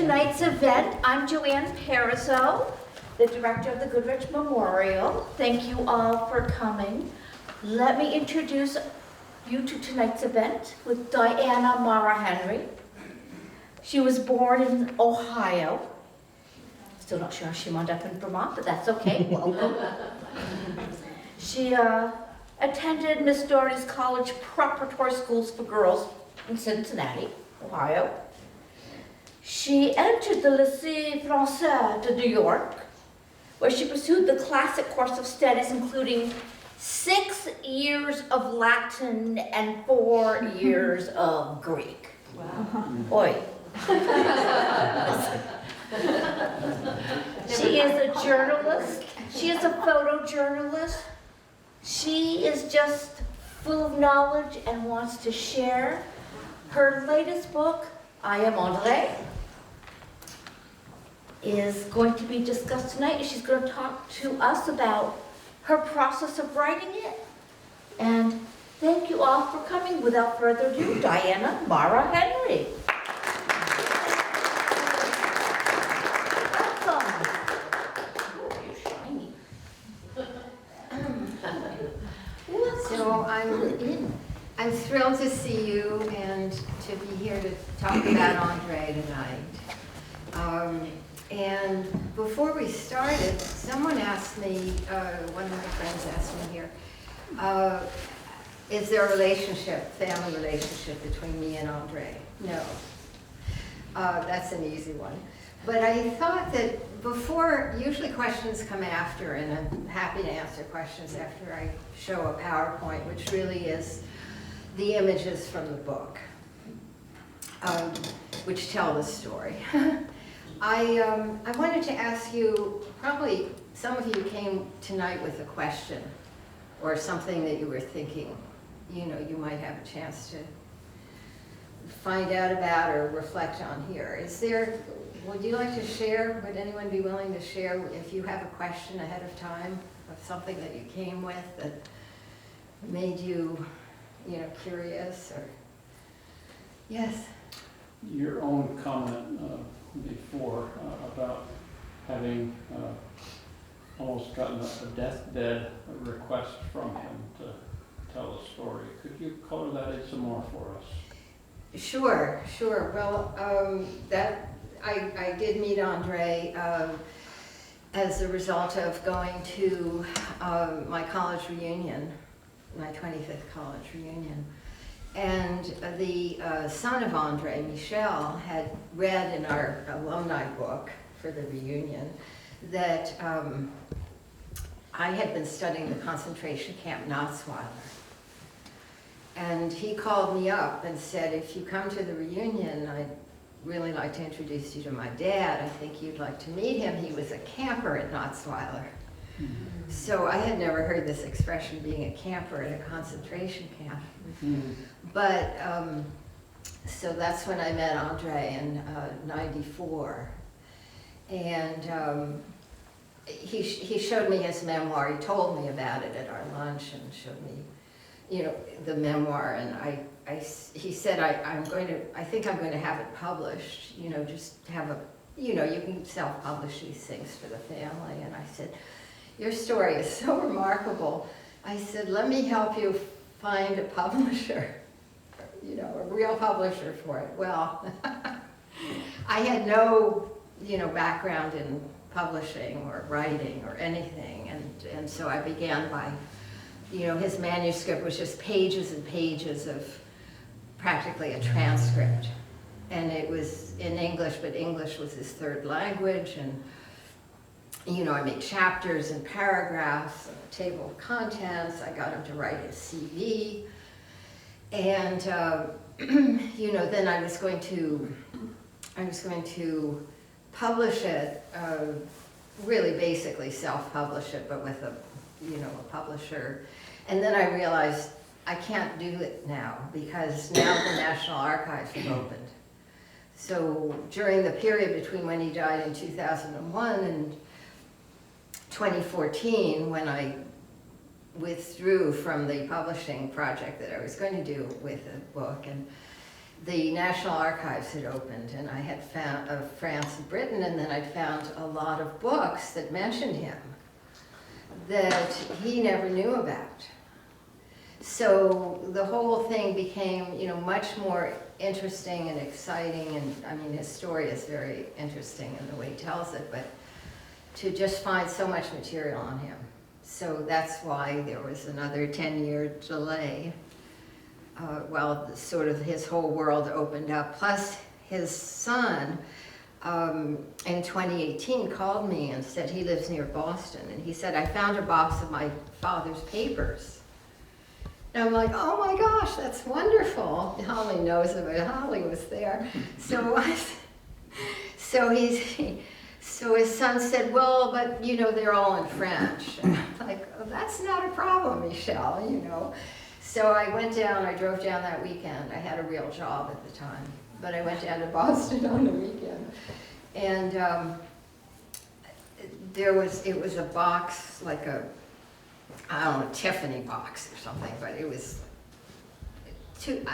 tonight's event. I'm Joanne Pariseau, the director of the Goodrich Memorial. Thank you all for coming. Let me introduce you to tonight's event with Diana Mara Henry. She was born in Ohio. Still not sure how she wound up in Vermont, but that's okay. Welcome. She attended Miss Doherty's College Preparatory Schools for Girls in Cincinnati, Ohio. She entered the Lycée Français de New York, where she pursued the classic course of studies, including 6 years of Latin and 4 years of Greek. Wow. Oi. She is a journalist. She is a photojournalist. She is just full of knowledge and wants to share. Her latest book, I Am André, is going to be discussed tonight. She's going to talk to us about her process of writing it. And thank you all for coming. Without further ado, Diana Mara Henry. So I'm thrilled to see you and to be here to talk about André tonight. And before we started, someone asked me, one of my friends asked me here, is there a relationship, family relationship between me and André? No. That's an easy one. But I thought that before, usually questions come after, and I'm happy to answer questions after I show a PowerPoint, which really is the images from the book, which tell the story. I wanted to ask you, probably some of you came tonight with a question or something that you were thinking, you know, you might have a chance to find out about or reflect on here. Would you like to share, would anyone be willing to share if you have a question ahead of time of something that you came with that made you, you know, curious or, yes? Your own comment before about having almost gotten a deathbed request from him to tell a story. Could you color that in some more for us? Sure. Well, I did meet André as a result of going to my college reunion, my 25th college reunion. And the son of André, Michel, had read in our alumni book for the reunion that I had been studying the concentration camp Natzweiler. And he called me up and said, if you come to the reunion, I'd really like to introduce you to my dad. I think you'd like to meet him. He was a camper at Natzweiler. Mm-hmm. So I had never heard this expression, being a camper at a concentration camp. Mm-hmm. But, so that's when I met André in '94. And he showed me his memoir. He told me about it at our lunch and showed me, you know, the memoir. And he said, I think I'm going to have it published, you know, just have a, you know, you can self-publish these things for the family. And I said, your story is so remarkable. I said, let me help you find a publisher, you know, a real publisher for it. Well, I had no, you know, background in publishing or writing or anything. And so I began by, you know, his manuscript was just pages and pages of practically a transcript. And it was in English, but English was his third language. And, you know, I made chapters and paragraphs, a table of contents. I got him to write his CV. And, you know, then I was going to publish it, really basically self-publish it, but with a, you know, a publisher. And then I realized I can't do it now because now the National Archives have opened. So during the period between when he died in 2001 and 2014, when I withdrew from the publishing project that I was going to do with the book, and the National Archives had opened, and I had found of France and Britain, and then I'd found a lot of books that mentioned him that he never knew about. So the whole thing became, you know, much more interesting and exciting, and I mean, his story is very interesting in the way he tells it, but to just find so much material on him. So that's why there was another 10-year delay while sort of his whole world opened up. Plus his son in 2018 called me and said he lives near Boston, and he said, I found a box of my father's papers. And I'm like, oh my gosh, that's wonderful. Holly knows about it. Holly was there. So his son said, well, but you know, they're all in French. And I'm like, oh, that's not a problem, Michelle, you know. So I went down, I drove down that weekend. I had a real job at the time, but I went down to Boston on the weekend. And it was a box, like a, I don't know, Tiffany box or something, but it was, it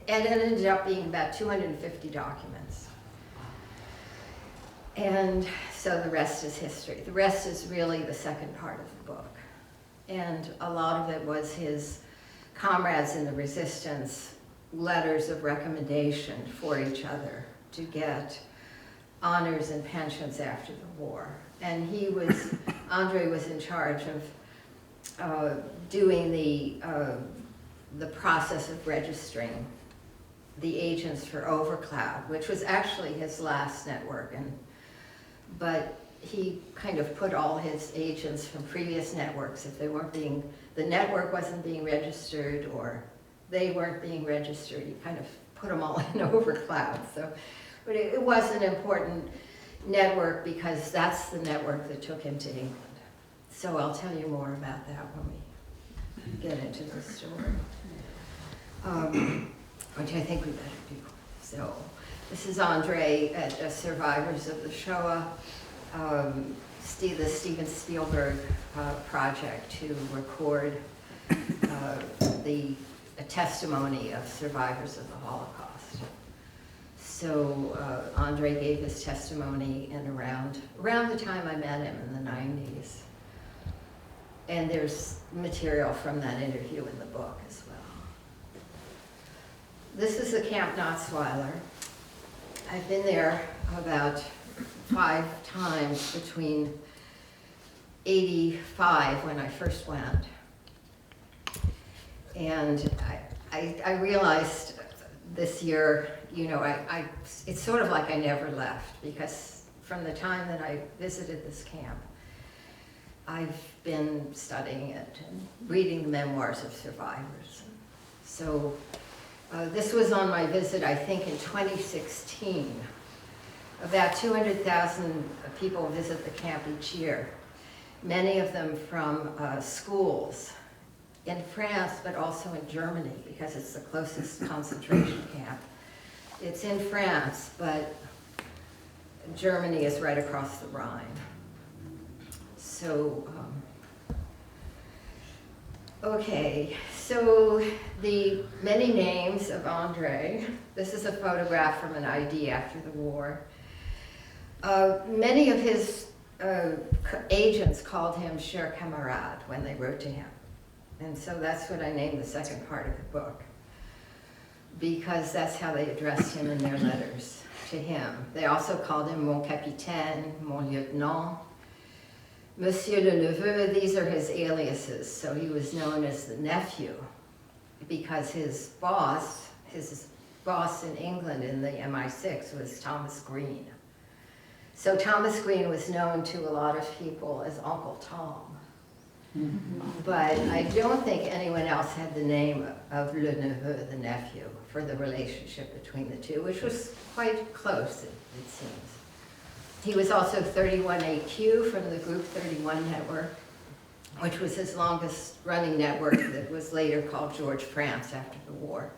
ended up being about 250 documents. And so the rest is history. The rest is really the second part of the book. And a lot of it was his comrades in the resistance, letters of recommendation for each other to get honors and pensions after the war. And André was in charge of doing the process of registering the agents for Overcloud, which was actually his last network. But he kind of put all his agents from previous networks, if they weren't being, the network wasn't being registered or they weren't being registered, he kind of put them all in Overcloud. So, but it was an important network because that's the network that took him to England. So I'll tell you more about that when we get into the story, which I think we better do. So this is André at Survivors of the Shoah, the Steven Spielberg project to record a testimony of survivors of the Holocaust. So André gave his testimony in around the time I met him in the 90s. And there's material from that interview in the book as well. This is the Camp Notzweiler. I've been there about 5 times between 85 when I first went. And I realized this year, you know, it's sort of like I never left, because from the time that I visited this camp, I've been studying it and reading the memoirs of survivors. So this was on my visit, I think, in 2016. About 200,000 people visit the camp each year, many of them from schools in France, but also in Germany, because it's the closest concentration camp. It's in France, but Germany is right across the Rhine. So, okay, so the many names of André. This is a photograph from an ID after the war. Many of his agents called him Cher Camarade when they wrote to him. And so that's what I named the second part of the book, because that's how they addressed him in their letters to him. They also called him Mon Capitaine, Mon Lieutenant, Monsieur le Neveu. These are his aliases. So he was known as the nephew because his boss in England in the MI6 was Thomas Green. So Thomas Green was known to a lot of people as Uncle Tom. But I don't think anyone else had the name of Le Neveu, the nephew, for the relationship between the two, which was quite close, it seems. He was also 31AQ from the Group 31 network, which was his longest running network that was later called George France after the war.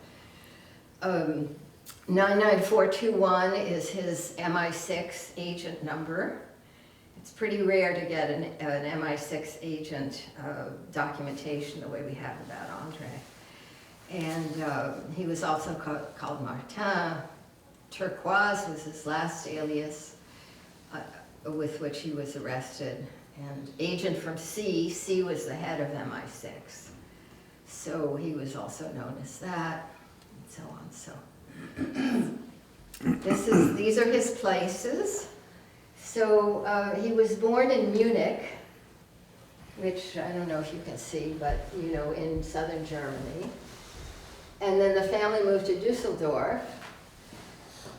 99421 is his MI6 agent number. It's pretty rare to get an MI6 agent documentation the way we have about André. And he was also called Martin. Turquoise was his last alias with which he was arrested. And agent from C was the head of MI6. So he was also known as that, and so on. So these are his places. So he was born in Munich, which I don't know if you can see, but you know, in southern Germany. And then the family moved to Dusseldorf.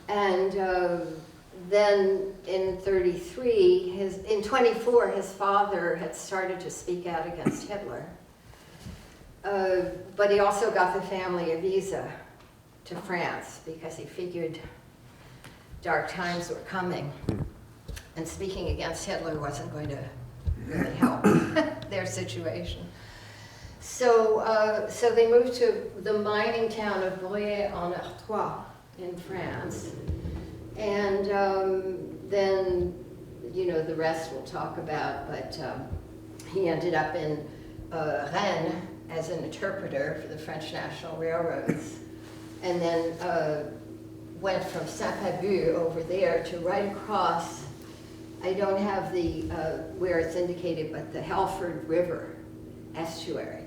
And then in 33, in 24, his father had started to speak out against Hitler. But he also got the family a visa to France because he figured dark times were coming. And speaking against Hitler wasn't going to really help their situation. So they moved to the mining town of Breuil-en-Artois in France. And then, you know, the rest we'll talk about, but he ended up in Rennes as an interpreter for the French National Railroads. And then went from Saint-Pabu over there to right across, I don't have the, where it's indicated, but the Halford River estuary,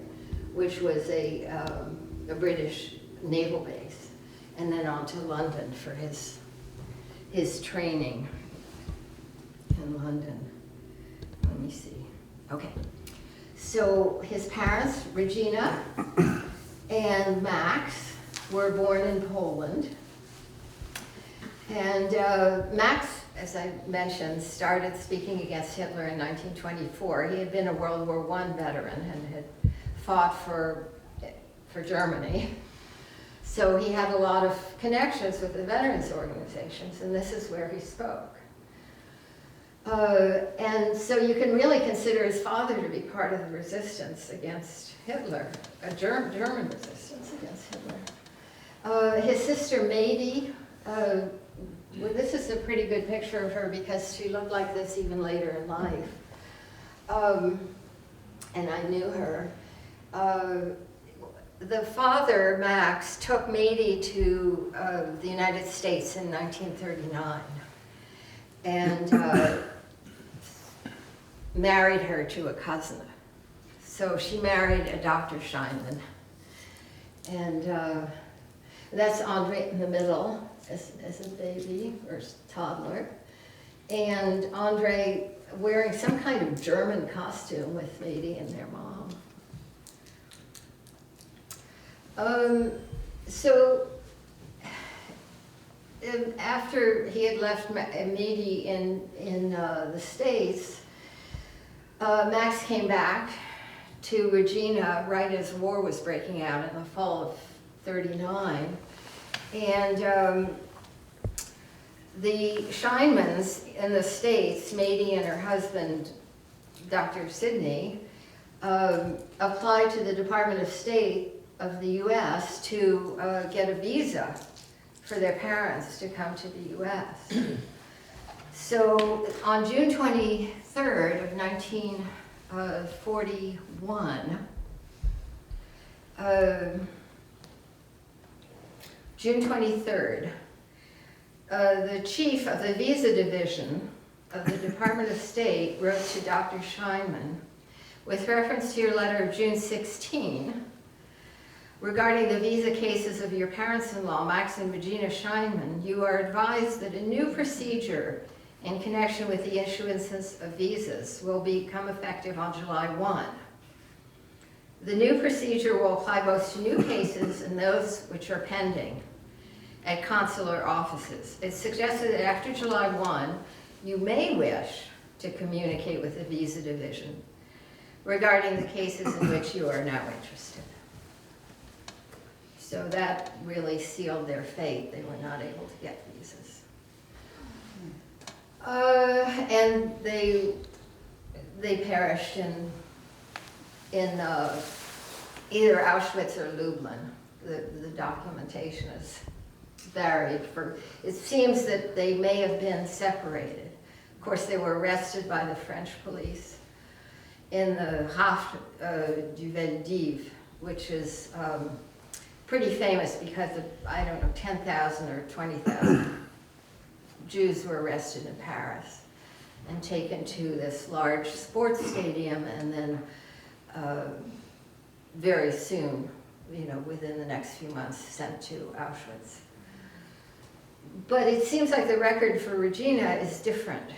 which was a British naval base, and then on to London for his training in London. Let me see. Okay. So his parents, Regina and Max, were born in Poland. And Max, as I mentioned, started speaking against Hitler in 1924. He had been a World War I veteran and had fought for Germany. So he had a lot of connections with the veterans organizations, and this is where he spoke. And so you can really consider his father to be part of the resistance against Hitler, a German resistance against Hitler. His sister Mady, well, this is a pretty good picture of her because she looked like this even later in life. And I knew her. The father, Max, took Mady to the United States in 1939 and married her to a cousin. So she married a Dr. Scheinman. And that's André in the middle as a baby or toddler. And André wearing some kind of German costume with Mady and their mom. So after he had left Mady in the States, Max came back to Regina right as war was breaking out in the fall of '39. And the Scheinmans in the States, Mady and her husband, Dr. Sidney, applied to the Department of State of the US to get a visa for their parents to come to the US. So on June 23rd of 1941, June 23rd, the chief of the visa division of the Department of State wrote to Dr. Scheinman, with reference to your letter of June 16, regarding the visa cases of your parents-in-law, Max and Regina Scheinman, you are advised that a new procedure in connection with the issuances of visas will become effective on July 1. The new procedure will apply both to new cases and those which are pending at consular offices. It's suggested that after July 1, you may wish to communicate with the visa division regarding the cases in which you are now interested. So that really sealed their fate. They were not able to get visas. And they perished in either Auschwitz or Lublin. The documentation is varied. It seems that they may have been separated. Of course, they were arrested by the French police in the Haft du Veldiv, which is pretty famous because of, I don't know, 10,000 or 20,000 Jews were arrested in Paris and taken to this large sports stadium, and then very soon, you know, within the next few months, sent to Auschwitz. But it seems like the record for Regina is different.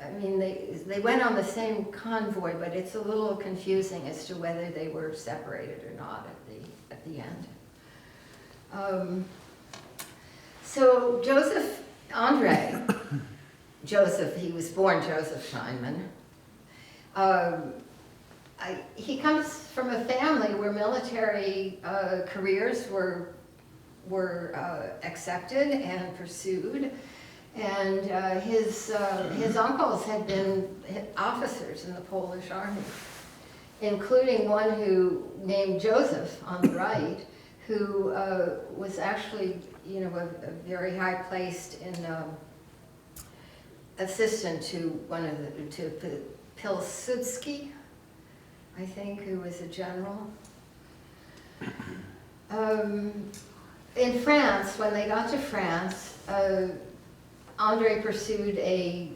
I mean, they went on the same convoy, but it's a little confusing as to whether they were separated or not at the end. So André, Joseph, he was born Joseph Scheinman. He comes from a family where military careers were accepted and pursued, and his uncles had been officers in the Polish army, including one who named Joseph on the right, who was actually, you know, a very high placed in assistant to Pilsudski, I think, who was a general. In France, when they got to France, André pursued a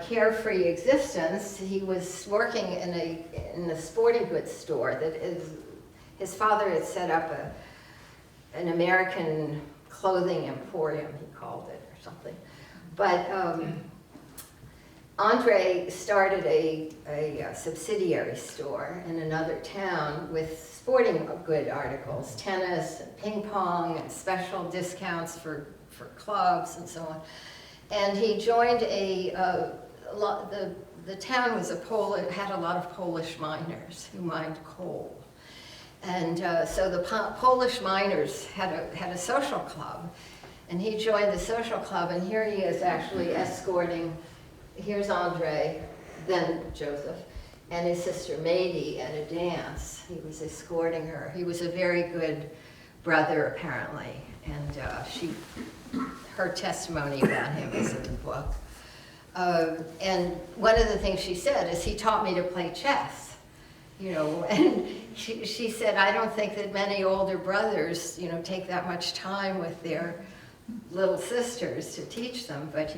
carefree existence. He was working in a sporting goods store that his father had set up an American clothing emporium, he called it, or something. But André started a subsidiary store in another town with sporting good articles, tennis and ping pong and special discounts for clubs and so on. And he joined the town was had a lot of Polish miners who mined coal. And so the Polish miners had a social club, and he joined the social club, and here he is actually escorting, here's André, then Joseph, and his sister Mady at a dance. He was escorting her. He was a very good brother, apparently, and her testimony about him is in the book. And one of the things she said is, he taught me to play chess, you know, and she said, I don't think that many older brothers, you know, take that much time with their little sisters to teach them, but,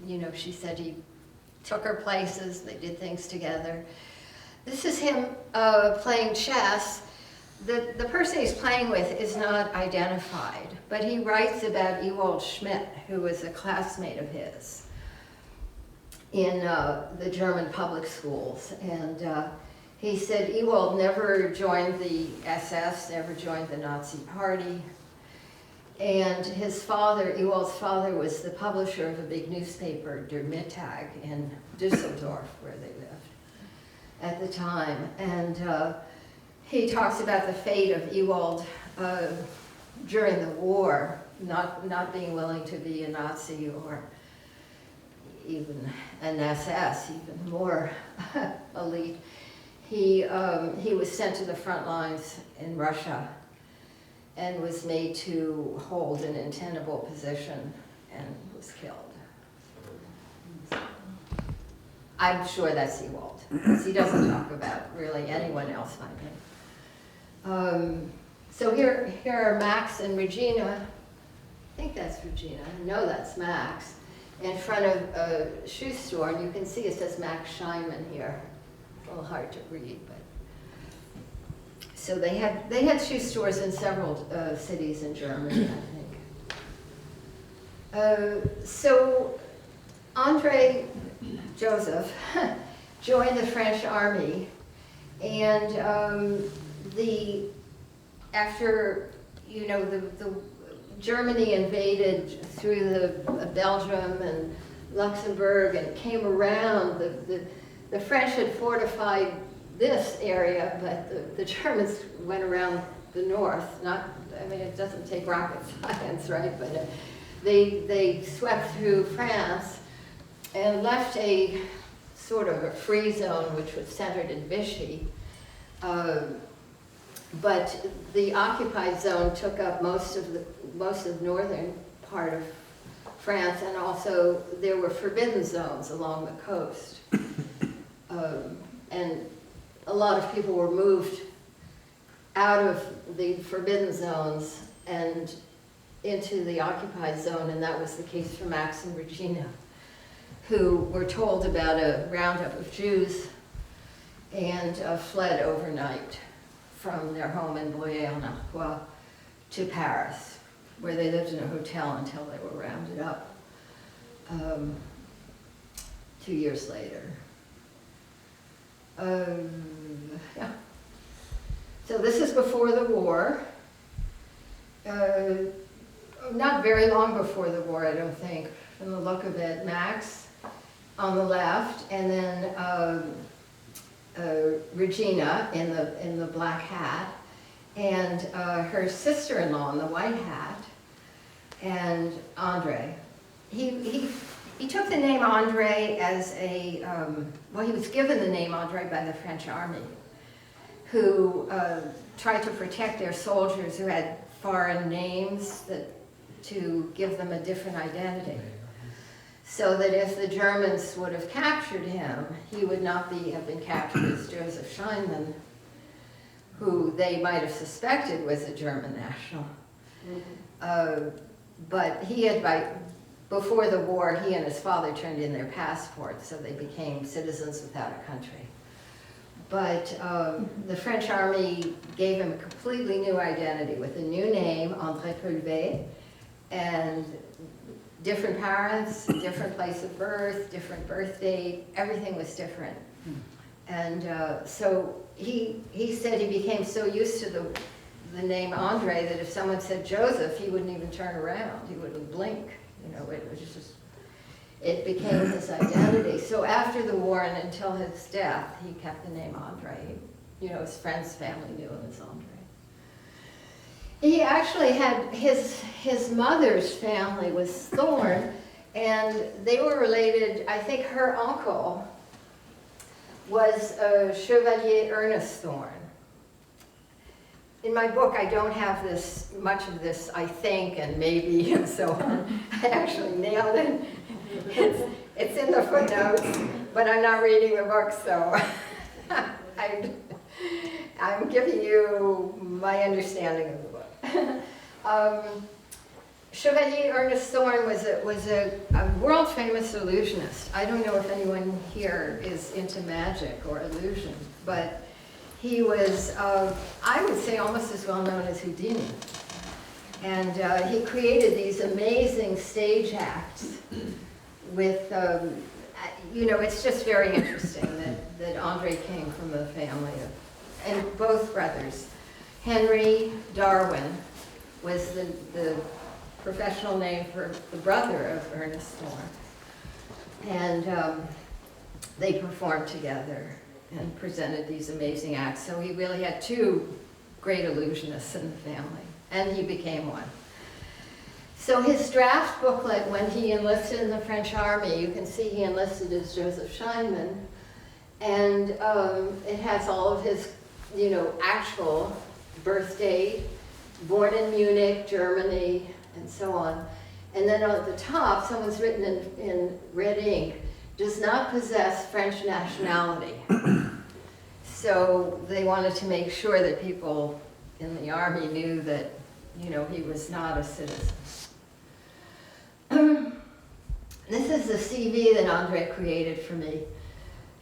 you know, she said he took her places, they did things together. This is him playing chess. The person he's playing with is not identified, but he writes about Ewald Schmidt, who was a classmate of his in the German public schools. And he said Ewald never joined the SS, never joined the Nazi Party. And his father, Ewald's father, was the publisher of a big newspaper, Der Mittag, in Düsseldorf, where they lived at the time. And he talks about the fate of Ewald during the war, not being willing to be a Nazi or even an SS, even more elite. He was sent to the front lines in Russia and was made to hold an untenable position and was killed. I'm sure that's Ewald, because he doesn't talk about really anyone else like him. So here are Max and Regina. I think that's Regina. I know that's Max. In front of a shoe store, and you can see it says Max Scheinman here. It's a little hard to read, but. So they had shoe stores in several cities in Germany, I think. So André Joseph joined the French army, and after you know the Germany invaded through the Belgium and Luxembourg and came around, the French had fortified this area, but the Germans went around the north. I mean, it doesn't take rocket science, right? But they swept through France and left a sort of a free zone, which was centered in Vichy. But the occupied zone took up most of the northern part of France, and also there were forbidden zones along the coast. And a lot of people were moved out of the forbidden zones and into the occupied zone, and that was the case for Max and Regina, who were told about a roundup of Jews and fled overnight from their home in Boyer-en-Artois to Paris, where they lived in a hotel until they were rounded up 2 years later. Yeah. So this is before the war. Not very long before the war, I don't think, from the look of it. Max on the left, and then Regina in the black hat, and her sister-in-law in the white hat, and André. He took the name André as a, well, he was given the name André by the French army, who tried to protect their soldiers who had foreign names to give them a different identity. So that if the Germans would have captured him, he would not have been captured as Joseph Scheinman, who they might have suspected was a German national. But he had, before the war, he and his father turned in their passports, so they became citizens without a country. But the French army gave him a completely new identity with a new name, André Pulvé, and different parents, different place of birth, different birth date, everything was different. And so he said he became so used to the name André that if someone said Joseph, he wouldn't even turn around, he wouldn't blink. You know, it was just, it became his identity. So after the war and until his death, he kept the name André. You know, his friends' family knew him as André. He actually had, his mother's family was Thorn, and they were related, I think her uncle was Chevalier Ernest Thorn. In my book, I don't have much of this, I think, and maybe, and so on. I actually nailed it. It's in the footnotes, but I'm not reading the book, so I'm giving you my understanding of the book. Chevalier Ernest Thorn was a world-famous illusionist. I don't know if anyone here is into magic or illusion, but he was, I would say, almost as well known as Houdini. And he created these amazing stage acts with, you know, it's just very interesting that André came from a family of, and both brothers. Henry Darwin was the professional name for the brother of Ernest Thorn. And they performed together and presented these amazing acts. So he really had two great illusionists in the family, and he became one. So his draft booklet, when he enlisted in the French army, you can see he enlisted as Joseph Scheinman, and it has all of his, you know, actual birth date, born in Munich, Germany, and so on. And then at the top, someone's written in red ink, does not possess French nationality. So they wanted to make sure that people in the army knew that, you know, he was not a citizen. This is the CV that André created for me.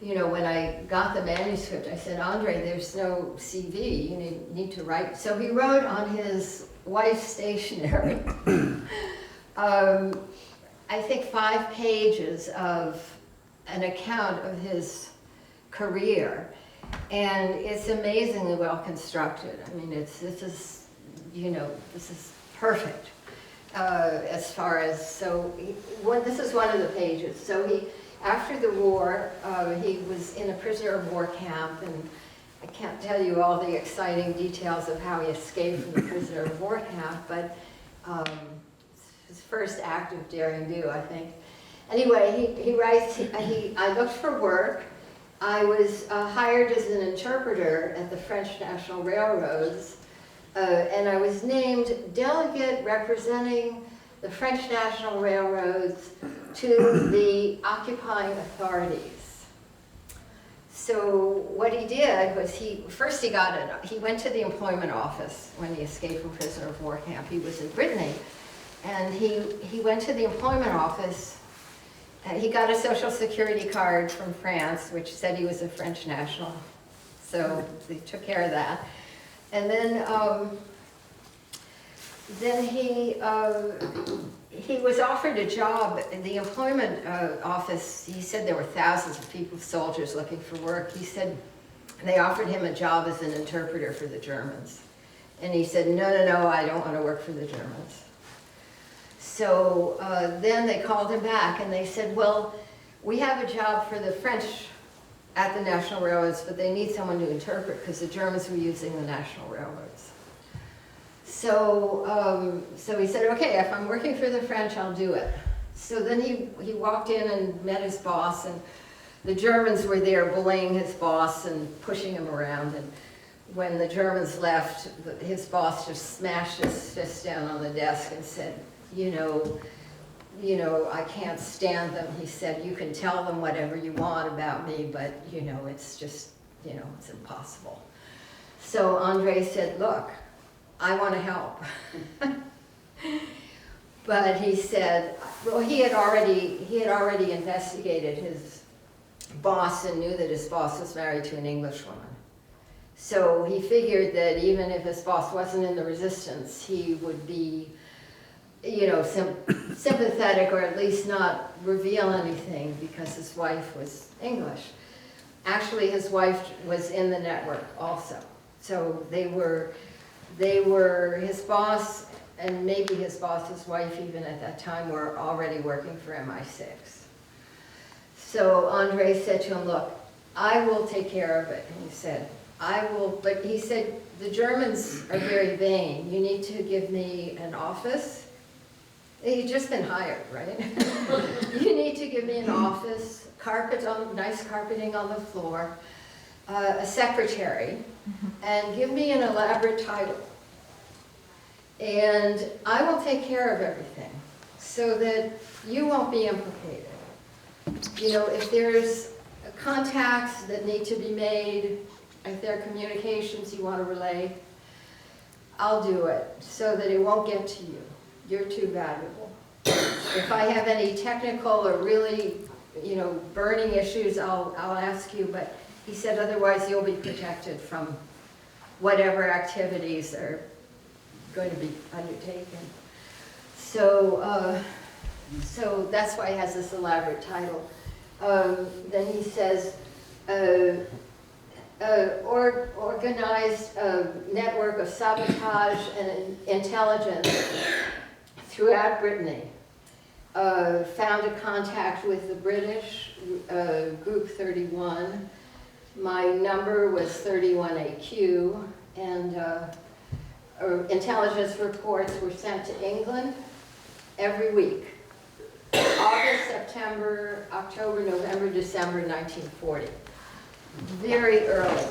You know, when I got the manuscript, I said, André, there's no CV, you need to write. So he wrote on his wife's stationery, I think 5 pages of an account of his career. And it's amazingly well constructed. I mean, this is perfect as far as, this is one of the pages. So after the war, he was in a prisoner of war camp, and I can't tell you all the exciting details of how he escaped from the prisoner of war camp, but his first act of daring do, I think. Anyway, he writes, I looked for work. I was hired as an interpreter at the French National Railroads, and I was named delegate representing the French National Railroads to the occupying authorities. So what he did did was he went to the employment office when he escaped from prisoner of war camp. He was in Brittany, and he went to the employment office. He got a social security card from France, which said he was a French national. So they took care of that. And then he was offered a job in the employment office. He said there were thousands of people, soldiers looking for work. He said they offered him a job as an interpreter for the Germans. And he said, no, I don't want to work for the Germans. So then they called him back and they said, well, we have a job for the French at the National Railroads, but they need someone to interpret because the Germans were using the National Railroads. So he said, okay, if I'm working for the French, I'll do it. So then he walked in and met his boss, and the Germans were there bullying his boss and pushing him around. And when the Germans left, his boss just smashed his fist down on the desk and said, you know, I can't stand them. He said, you can tell them whatever you want about me, but, it's just, it's impossible. So André said, look, I want to help. But he said, well, he had already investigated his boss and knew that his boss was married to an English woman. So he figured that even if his boss wasn't in the resistance, he would be, sympathetic, or at least not reveal anything because his wife was English. Actually, his wife was in the network also. So they were his boss, and maybe his boss's wife even at that time, were already working for MI6. So André said to him, look, I will take care of it. And he said, but he said, the Germans are very vain. You need to give me an office. He'd just been hired, right? You need to give me an office, nice carpeting on the floor, a secretary, and give me an elaborate title. And I will take care of everything so that you won't be implicated. If there's contacts that need to be made, if there are communications you want to relay, I'll do it so that it won't get to you. You're too valuable. If I have any technical or really, burning issues, I'll ask you, but he said otherwise you'll be protected from whatever activities are going to be undertaken. So that's why he has this elaborate title. Then he says, organized network of sabotage and intelligence throughout Brittany. Found a contact with the British, Group 31. My number was 31AQ, and intelligence reports were sent to England every week. August, September, October, November, December 1940. Very early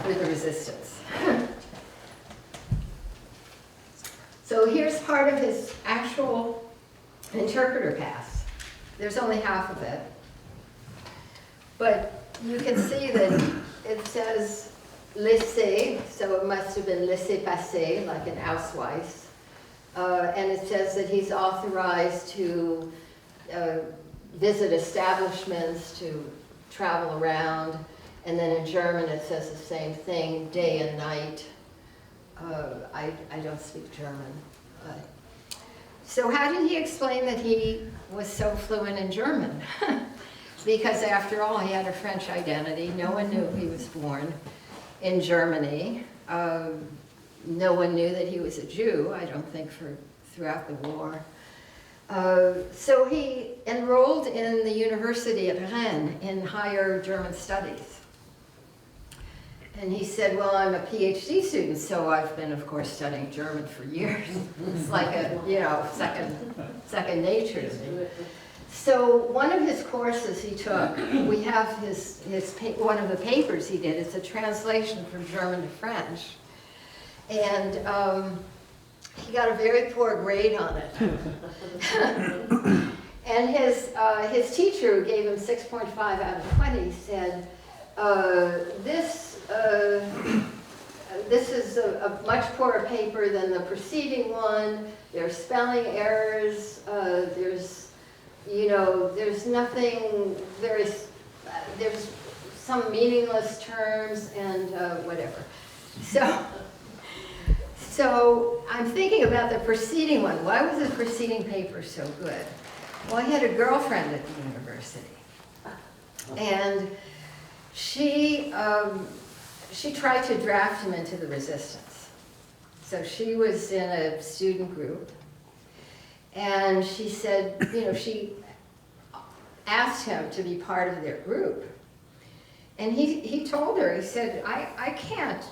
with the resistance. So here's part of his actual interpreter pass. There's only half of it. But you can see that it says laisser, so it must have been laissez-passer, like an Ausweis. And it says that he's authorized to visit establishments, to travel around. And then in German it says the same thing, day and night. I don't speak German. So how did he explain that he was so fluent in German? Because after all, he had a French identity. No one knew he was born in Germany. No one knew that he was a Jew, I don't think, throughout the war. So he enrolled in the university at Rennes in higher German studies. And he said, well, I'm a PhD student, so I've been, of course, studying German for years. It's like a, second nature to me. So one of his courses he took, we have one of the papers he did, it's a translation from German to French. And he got a very poor grade on it. And his teacher, who gave him 6.5 out of 20, said, this this is a much poorer paper than the preceding one. There's spelling errors, there's nothing very, there's some meaningless terms and whatever. So I'm thinking about the preceding one. Why was the preceding paper so good? Well, I had a girlfriend at the university, and she tried to draft him into the resistance. So she was in a student group, and she said, she asked him to be part of their group. And he told her, he said, I can't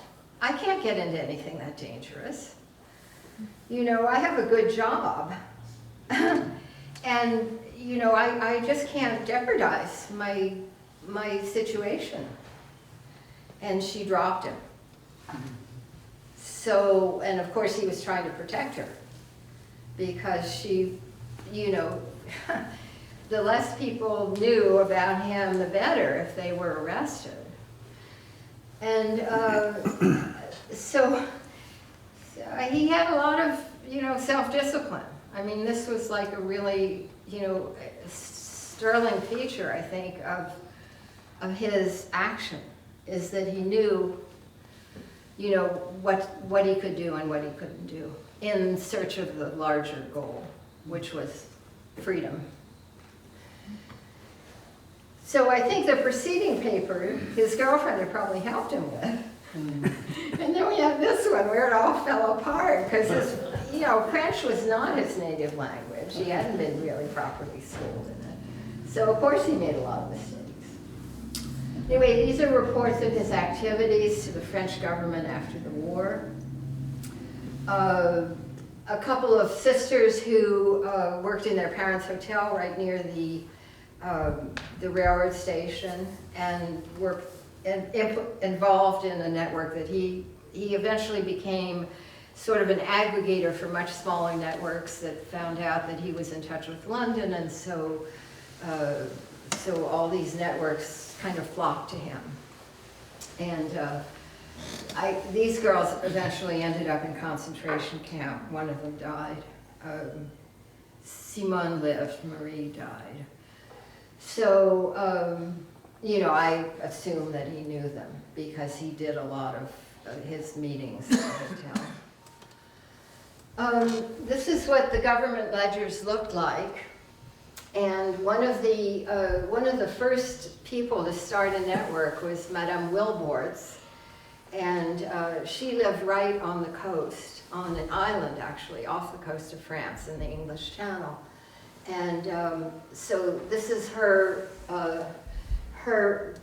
get into anything that dangerous. I have a good job. And, I just can't jeopardize my situation. And she dropped him. So, and of course he was trying to protect her, because she, the less people knew about him, the better if they were arrested. And so he had a lot of, self-discipline. I mean, this was like a really, sterling feature, I think, of his action, is that he knew, what he could do and what he couldn't do in search of the larger goal, which was freedom. So I think the preceding paper, his girlfriend had probably helped him with. And then we have this one where it all fell apart, because French was not his native language. He hadn't been really properly schooled in it. So of course he made a lot of mistakes. Anyway, these are reports of his activities to the French government after the war. A couple of sisters who worked in their parents' hotel right near the railroad station, and were involved in a network that he eventually became sort of an aggregator for much smaller networks that found out that he was in touch with London, and so all these networks kind of flocked to him. And these girls eventually ended up in concentration camp. One of them died. Simone lived, Marie died. So, I assume that he knew them, because he did a lot of his meetings at the hotel. This is what the government ledgers looked like. And one of the first people to start a network was Madame Wilbords. And she lived right on the coast, on an island actually, off the coast of France in the English Channel. And so this is her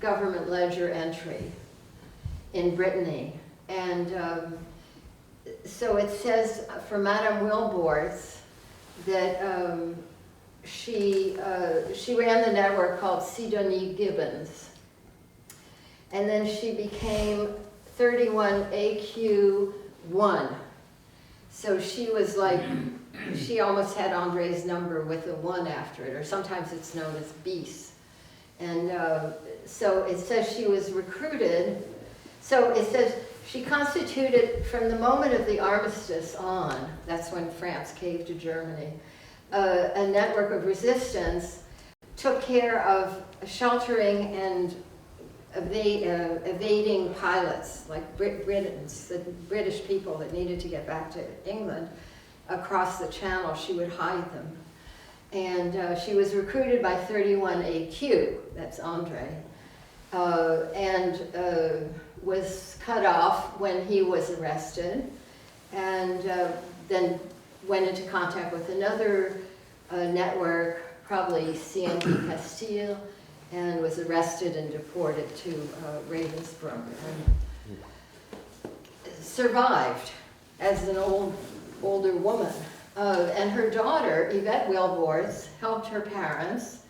government ledger entry in Brittany. And so it says for Madame Wilbords that she ran the network called Sidonie Gibbons. And then she became 31AQ1. So she was like, she almost had Andre's number with a 1 after it, or sometimes it's known as bis. And so it says she was recruited. So it says she constituted, from the moment of the armistice on, that's when France caved to Germany, a network of resistance, took care of sheltering and evading pilots, like Britons, the British people that needed to get back to England across the channel. She would hide them. And she was recruited by 31AQ, that's André, and was cut off when he was arrested, and then went into contact with another network, probably CND Castile, and was arrested and deported to Ravensbrück, and survived as an older woman. And her daughter, Yvette Wilbords, helped her parents,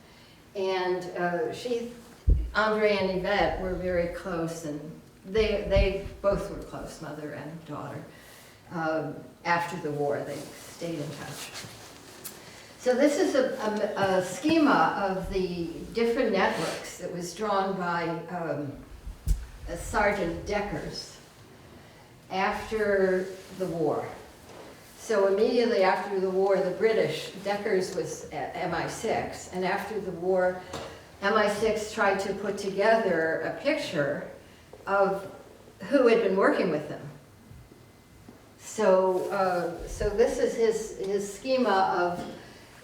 and André and Yvette were very close, and they both were close, mother and daughter. After the war, they stayed in touch. So this is a schema of the different networks that was drawn by Sergeant Deckers. after the war. So immediately after the war, the British, Deckers was at MI6, and after the war, MI6 tried to put together a picture of who had been working with them. So, so this is his schema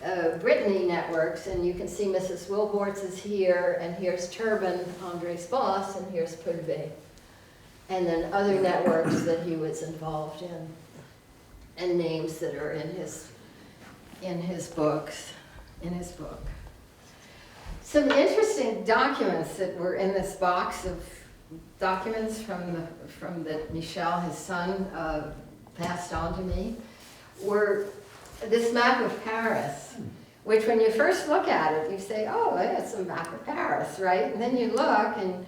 of Brittany networks, and you can see Mrs. Wilbortz is here, and here's Turbin, Andre's boss, and here's Pulvé. And then other networks that he was involved in, and names that are in his books, in his book. Some interesting documents that were in this box of documents from that Michel, his son, passed on to me, were this map of Paris, which when you first look at it, you say, oh, it's a map of Paris, right? And then you look, and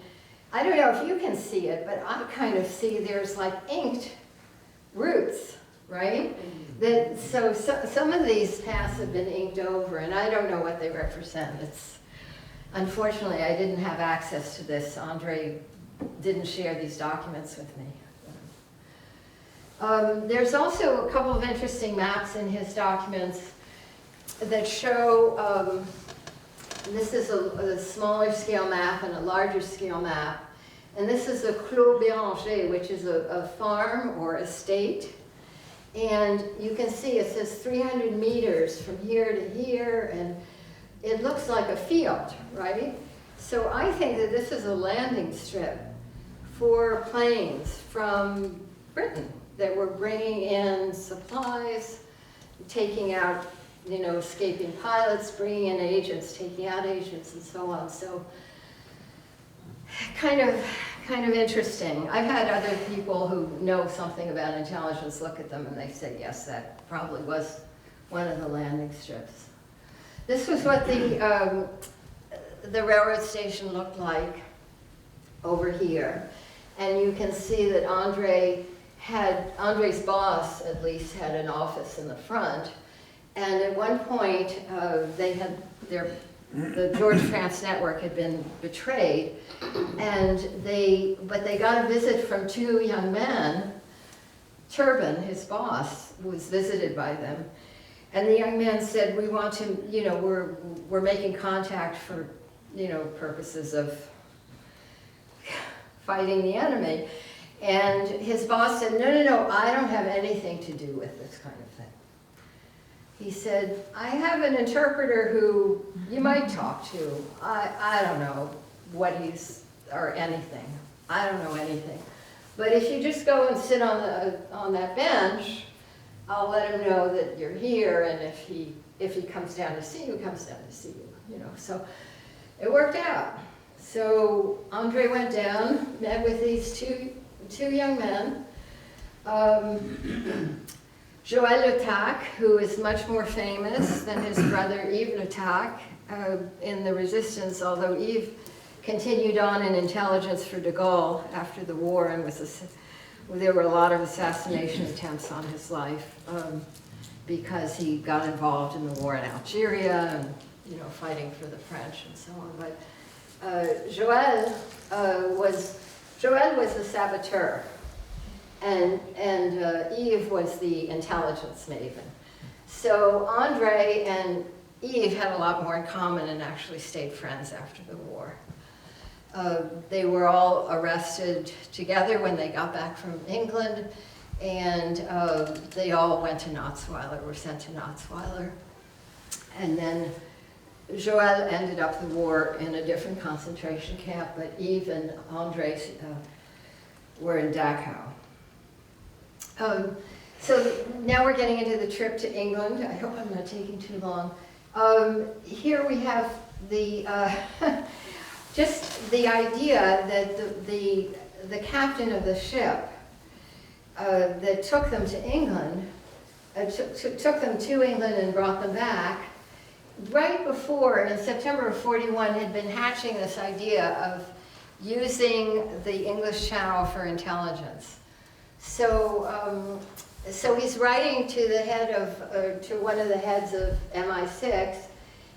I don't know if you can see it, but I kind of see there's like inked routes, right? That, so some of these paths have been inked over, and I don't know what they represent. Unfortunately, I didn't have access to this. Andre didn't share these documents with me. There's also a couple of interesting maps in his documents that show, this is a smaller scale map and a larger scale map. And this is a Clos Béranger, which is a farm or estate. And you can see it says 300 meters from here to here, and it looks like a field, right? So I think that this is a landing strip for planes from Britain that were bringing in supplies, taking out, you know, escaping pilots, bringing in agents, taking out agents, and so on. So kind of interesting. I've had other people who know something about intelligence look at them and they say, yes, that probably was one of the landing strips. This was what the railroad station looked like over here. And you can see that Andre's boss, at least, had an office in the front. And at one point, the George France network had been betrayed, but they got a visit from two young men. Turbin, his boss, was visited by them. And the young man said, we want to, you know, we're making contact for, you know, purposes of fighting the enemy. And his boss said, no, I don't have anything to do with this kind of thing. He said, I have an interpreter who you might talk to. I don't know what or anything. I don't know anything. But if you just go and sit on that bench, I'll let him know that you're here, and if he comes down to see you, comes down to see you, you know. So it worked out. So Andre went down, met with these two young men. Joël Le Tac, who is much more famous than his brother Yves Le Tac in the resistance, although Yves continued on in intelligence for de Gaulle after the war, and there were a lot of assassination attempts on his life because he got involved in the war in Algeria and, you know, fighting for the French and so on. But Joël was the saboteur. And Yves was the intelligence maven. So Andre and Yves had a lot more in common and actually stayed friends after the war. They were all arrested together when they got back from England, and they all went to Natzweiler, were sent to Natzweiler. And then Joël ended up the war in a different concentration camp, but Yves and Andre were in Dachau. So now we're getting into the trip to England. I hope I'm not taking too long. Here we have the just the idea that the captain of the ship that took them to England, took them to England and brought them back, right before, in September of '41, had been hatching this idea of using the English Channel for intelligence. So, so he's writing to the head of, to one of the heads of MI6,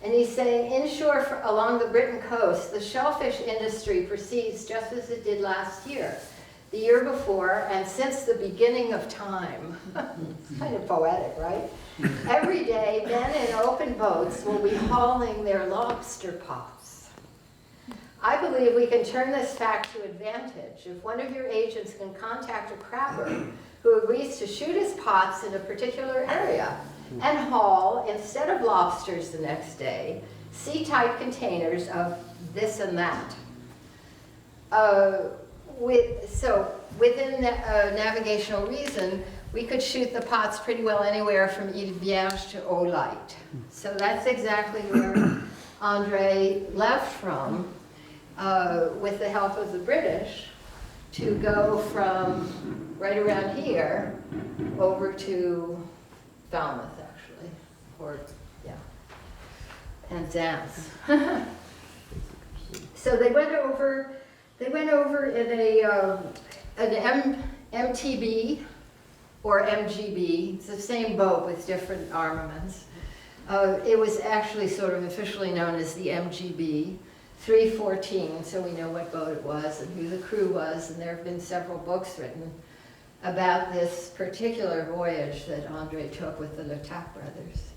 and he's saying, inshore along the Britain coast, the shellfish industry proceeds just as it did last year. the year before, and since the beginning of time. It's kind of poetic, right? Every day, men in open boats will be hauling their lobster pots. I believe we can turn this fact to advantage if one of your agents can contact a crabber who agrees to shoot his pots in a particular area and haul, instead of lobsters the next day, sea-type containers of this and that. Within navigational reason, we could shoot the pots pretty well anywhere from Ile Vierge to Eau Light. So that's exactly where André left from, with the help of the British, to go from right around here over to Falmouth, actually, or yeah, Penzance. So they went over in an MTB or MGB. It's the same boat with different armaments. It was actually sort of officially known as the MGB 314, so we know what boat it was and who the crew was, and there have been several books written about this particular voyage that André took with the Letak brothers.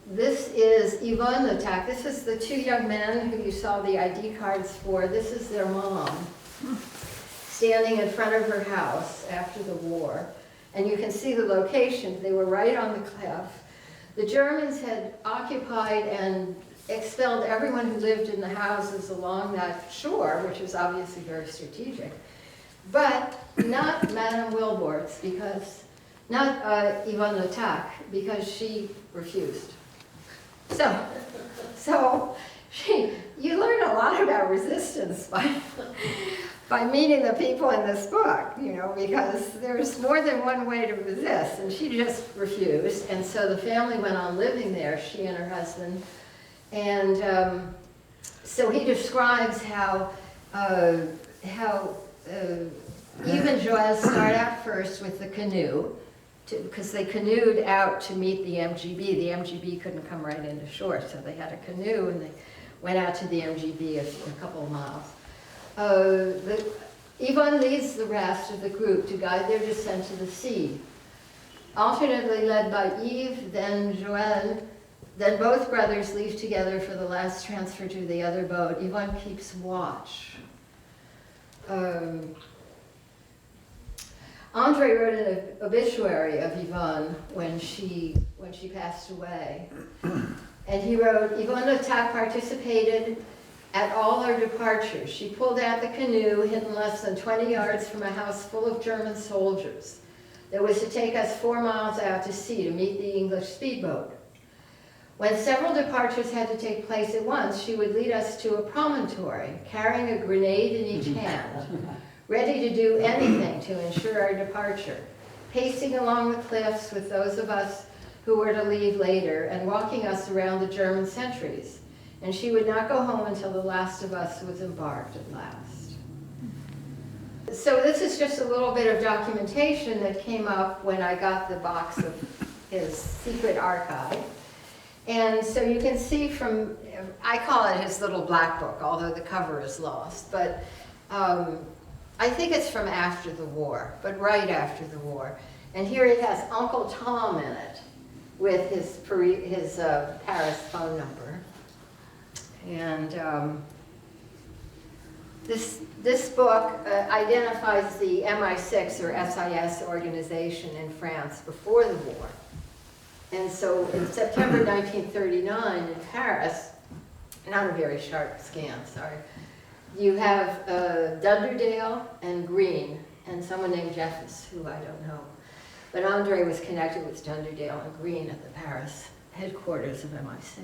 This is Yvonne Letak. This is the two young men who you saw the ID cards for. This is their mom, standing in front of her house after the war. And you can see the location. They were right on the cliff. The Germans had occupied and expelled everyone who lived in the houses along that shore, which was obviously very strategic. But not Madame Wilbort's, because, not Yvonne Letak, because she refused. So you learn a lot about resistance by meeting the people in this book, you know, because there's more than one way to resist, and she just refused. And so the family went on living there, she and her husband. And so he describes how Eve and Joël start out first with the canoe, because they canoed out to meet the MGB. The MGB couldn't come right into shore, so they had a canoe and they went out to the MGB a couple of miles. Yvonne leads the rest of the group to guide their descent to the sea. Alternately led by Eve, then Joël, then both brothers leave together for the last transfer to the other boat. Yvonne keeps watch. André wrote an obituary of Yvonne when she passed away. And he wrote, Yvonne Letak participated at all our departures. She pulled out the canoe hidden less than 20 yards from a house full of German soldiers that was to take us 4 miles out to sea to meet the English speedboat. When several departures had to take place at once, she would lead us to a promontory, carrying a grenade in each hand, ready to do anything to ensure our departure, pacing along the cliffs with those of us who were to leave later, and walking us around the German sentries. And she would not go home until the last of us was embarked at last. So this is just a little bit of documentation that came up when I got the box of his secret archive. And so you can see from, I call it his little black book, although the cover is lost, but I think it's from after the war, but right after the war. And here it has Uncle Tom in it with his Paris phone number. And this book identifies the MI6 or SIS organization in France before the war. And so in September 1939 in Paris, not a very sharp scan, sorry, you have Dunderdale and Green and someone named Jeffers, who I don't know. But André was connected with Dunderdale and Green at the Paris headquarters of MI6.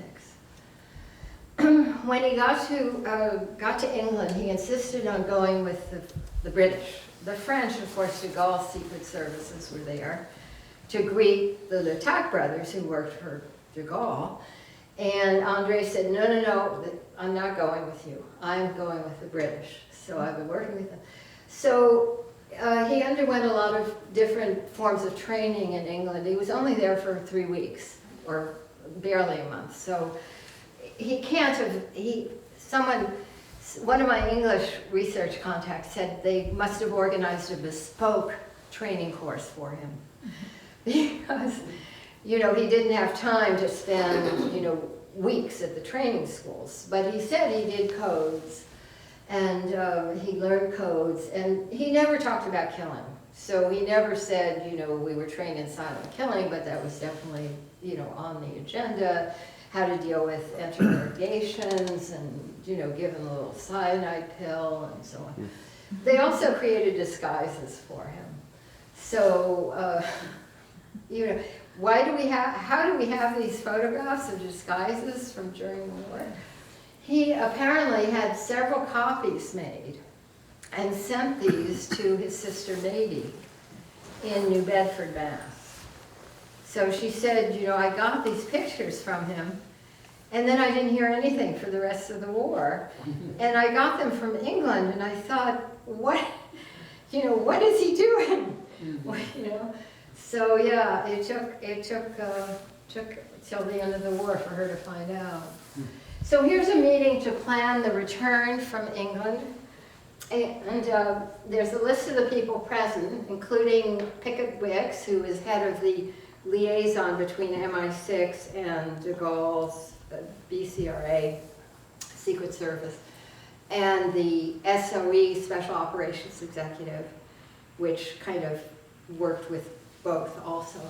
When he got to England, he insisted on going with the British. The French, of course, de Gaulle's secret services were there to greet the Letak brothers who worked for de Gaulle. And André said, no, I'm not going with you. I'm going with the British. So I've been working with them. So he underwent a lot of different forms of training in England. He was only there for 3 weeks, or barely a month. So he can't have, someone One of my English research contacts said they must have organized a bespoke training course for him. Because, you know, he didn't have time to spend, you know, weeks at the training schools. But he said he did codes, and he learned codes, and he never talked about killing. So he never said, you know, we were trained in silent killing, but that was definitely, you know, on the agenda. How to deal with interrogations and, you know, given a little cyanide pill and so on. They also created disguises for him. So, you know, how do we have these photographs of disguises from during the war? He apparently had several copies made and sent these to his sister Lady in New Bedford, Mass. So she said, you know, I got these pictures from him, and then I didn't hear anything for the rest of the war. And I got them from England, and I thought, what, you know, what is he doing? You know, so yeah, it took till the end of the war for her to find out. So here's a meeting to plan the return from England. And there's a list of the people present, including Pickett Wicks, who is head of the liaison between MI6 and de Gaulle's BCRA, Secret Service, and the SOE, Special Operations Executive, which kind of worked with both also.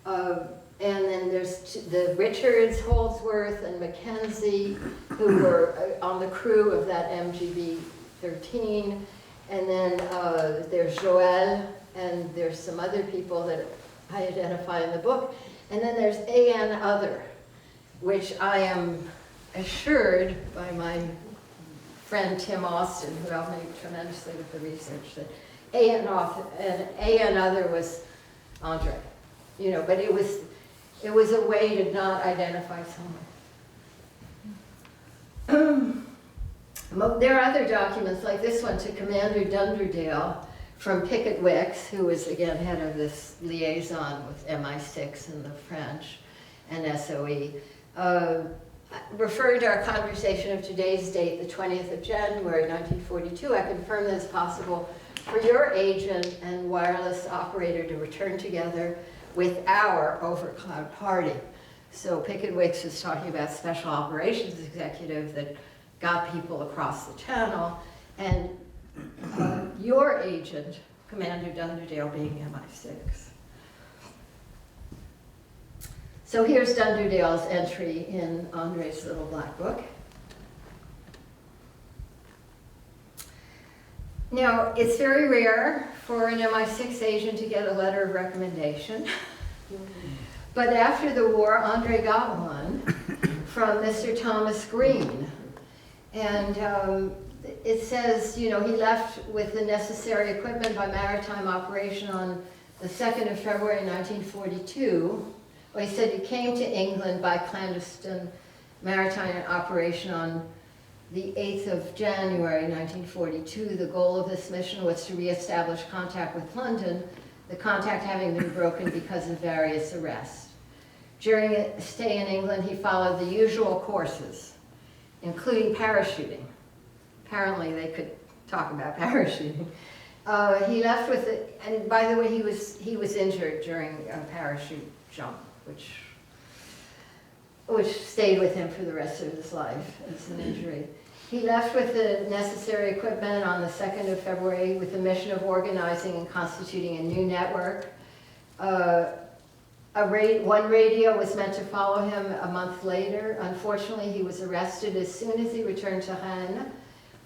And then there's the Richards, Holdsworth, and Mackenzie, who were on the crew of that MGB 13, and then there's Joël, and there's some other people that I identify in the book, and then there's AN Other, which I am assured by my friend Tim Austin, who helped me tremendously with the research, that AN Other was André, you know, but it was a way to not identify someone. There are other documents like this one to Commander Dunderdale from Pickett Wicks, who was again head of this liaison with MI6 and the French and SOE. Referring to our conversation of today's date, the 20th of January 1942, I confirm that it's possible for your agent and wireless operator to return together with our overcloud party. So Pickett Wicks is talking about Special Operations Executive that got people across the channel, and your agent, Commander Dunderdale, being MI6. So here's Dunderdale's entry in André's little black book. Now, it's very rare for an MI6 agent to get a letter of recommendation, but after the war, André got one from Mr. Thomas Green. And it says, you know, he left with the necessary equipment by maritime operation on the 2nd of February 1942. Well, he said he came to England by clandestine maritime operation on the 8th of January 1942. The goal of this mission was to reestablish contact with London, the contact having been broken because of various arrests. During a stay in England, he followed the usual courses, including parachuting. Apparently they could talk about parachuting. He left with it, and by the way, he was injured during a parachute jump, which stayed with him for the rest of his life as an injury. He left with the necessary equipment on the 2nd of February with the mission of organizing and constituting a new network. One radio was meant to follow him a month later. Unfortunately, he was arrested as soon as he returned to Rennes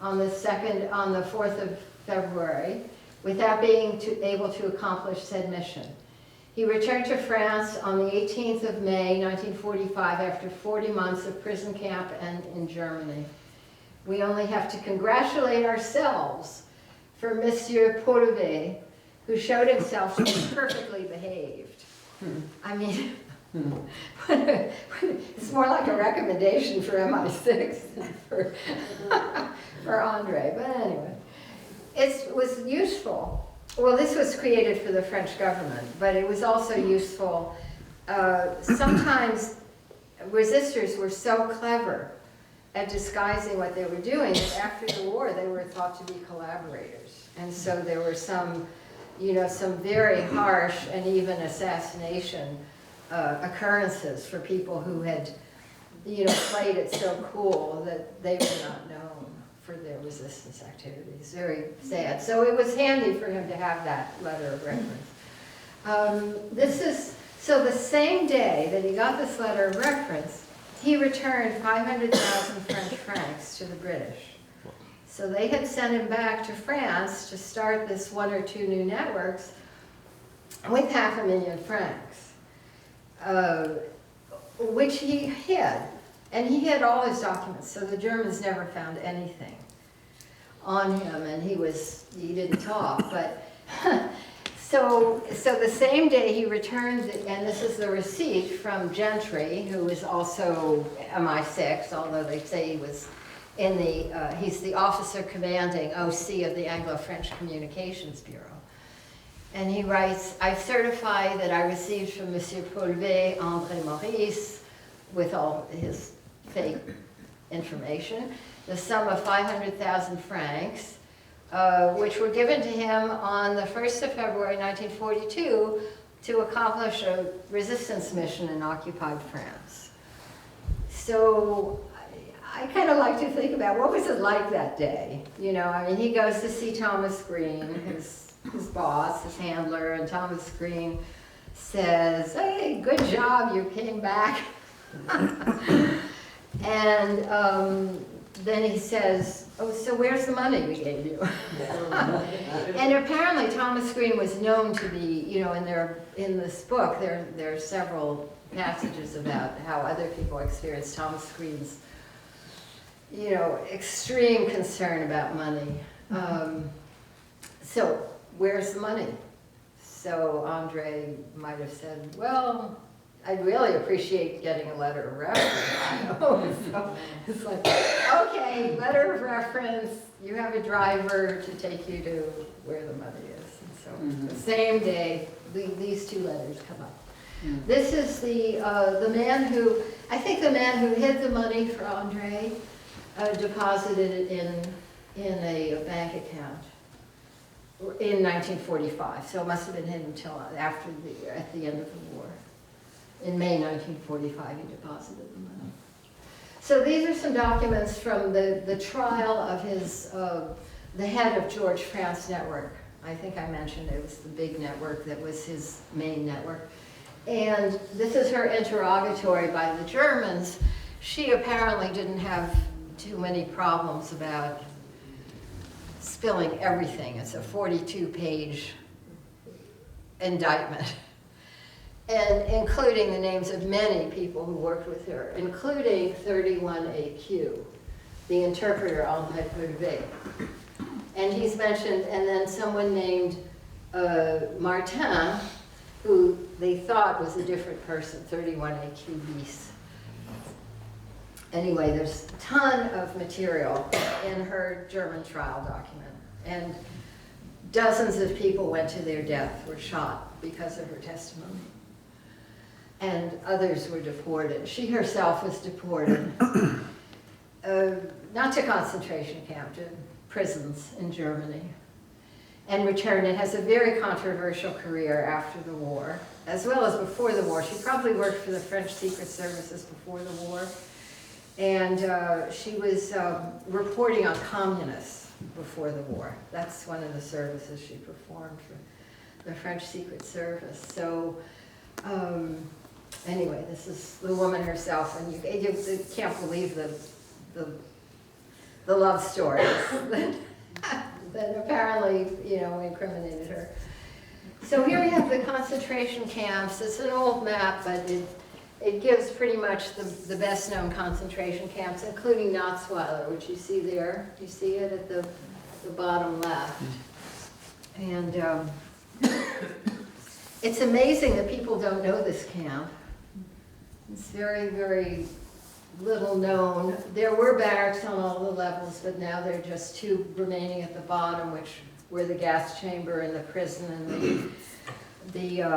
on the 4th of February, without being able to accomplish said mission. He returned to France on the 18th of May, 1945, after 40 months of prison camp and in Germany. We only have to congratulate ourselves for Monsieur Polevet, who showed himself to be perfectly behaved. I mean, it's more like a recommendation for MI6 than for André, but anyway. It was useful. Well, this was created for the French government, but it was also useful. Sometimes resistors were so clever at disguising what they were doing, that after the war they were thought to be collaborators. And so there were some, some very harsh and even assassination occurrences for people who had, played it so cool that they were not known for their resistance activities. Very sad. So it was handy for him to have that letter of reference. So the same day that he got this letter of reference, he returned 500,000 French francs to the British. So they had sent him back to France to start this 1 or 2 new networks with 500,000 francs, which he hid. And he hid all his documents, so the Germans never found anything on him, and he didn't talk, but so the same day he returned, and this is the receipt from Gentry, who was also MI6, although they say he was he's the officer commanding OC of the Anglo-French Communications Bureau. And he writes, I certify that I received from Monsieur Paulvet, André Maurice, with all his fake information, the sum of 500,000 francs, which were given to him on the 1st of February 1942 to accomplish a resistance mission in occupied France. So I kind of like to think about what was it like that day. He goes to see Thomas Green, his boss, his handler, and Thomas Green says, hey, good job, you came back. And then he says, oh, so where's the money we gave you? And apparently Thomas Green was known to be, in this book, there are several passages about how other people experienced Thomas Green's, extreme concern about money. So where's the money? So André might have said, well, I'd really appreciate getting a letter of reference. So it's like, okay, letter of reference, you have a driver to take you to where the money is. And so the same day, these 2 letters come up. This is the man who, I think the man who hid the money for André deposited it in a bank account in 1945. So it must have been hidden until at the end of the war. In May 1945, he deposited the money. So these are some documents from the trial of the head of George France Network. I think I mentioned it was the big network that was his main network. And this is her interrogatory by the Germans. She apparently didn't have too many problems about spilling everything. It's a 42-page indictment. And including the names of many people who worked with her, including 31AQ, the interpreter André Paulvet. And he's mentioned, and then someone named Martin, who they thought was a different person, 31AQ bis. Anyway, there's a ton of material in her German trial document. And dozens of people went to their death, were shot because of her testimony. And others were deported. She herself was deported, not to concentration camp, to prisons in Germany, and returned and has a very controversial career after the war, as well as before the war. She probably worked for the French Secret Services before the war, and she was reporting on communists before the war. That's one of the services she performed for the French Secret Service. So. Anyway, this is the woman herself, and you can't believe the love stories that apparently, incriminated her. So here we have the concentration camps. It's an old map, but it gives pretty much the best known concentration camps, including Natzweiler, which you see there. You see it at the bottom left. And it's amazing that people don't know this camp. It's very, very little known. There were barracks on all the levels, but now there are just 2 remaining at the bottom, which were the gas chamber and the prison and the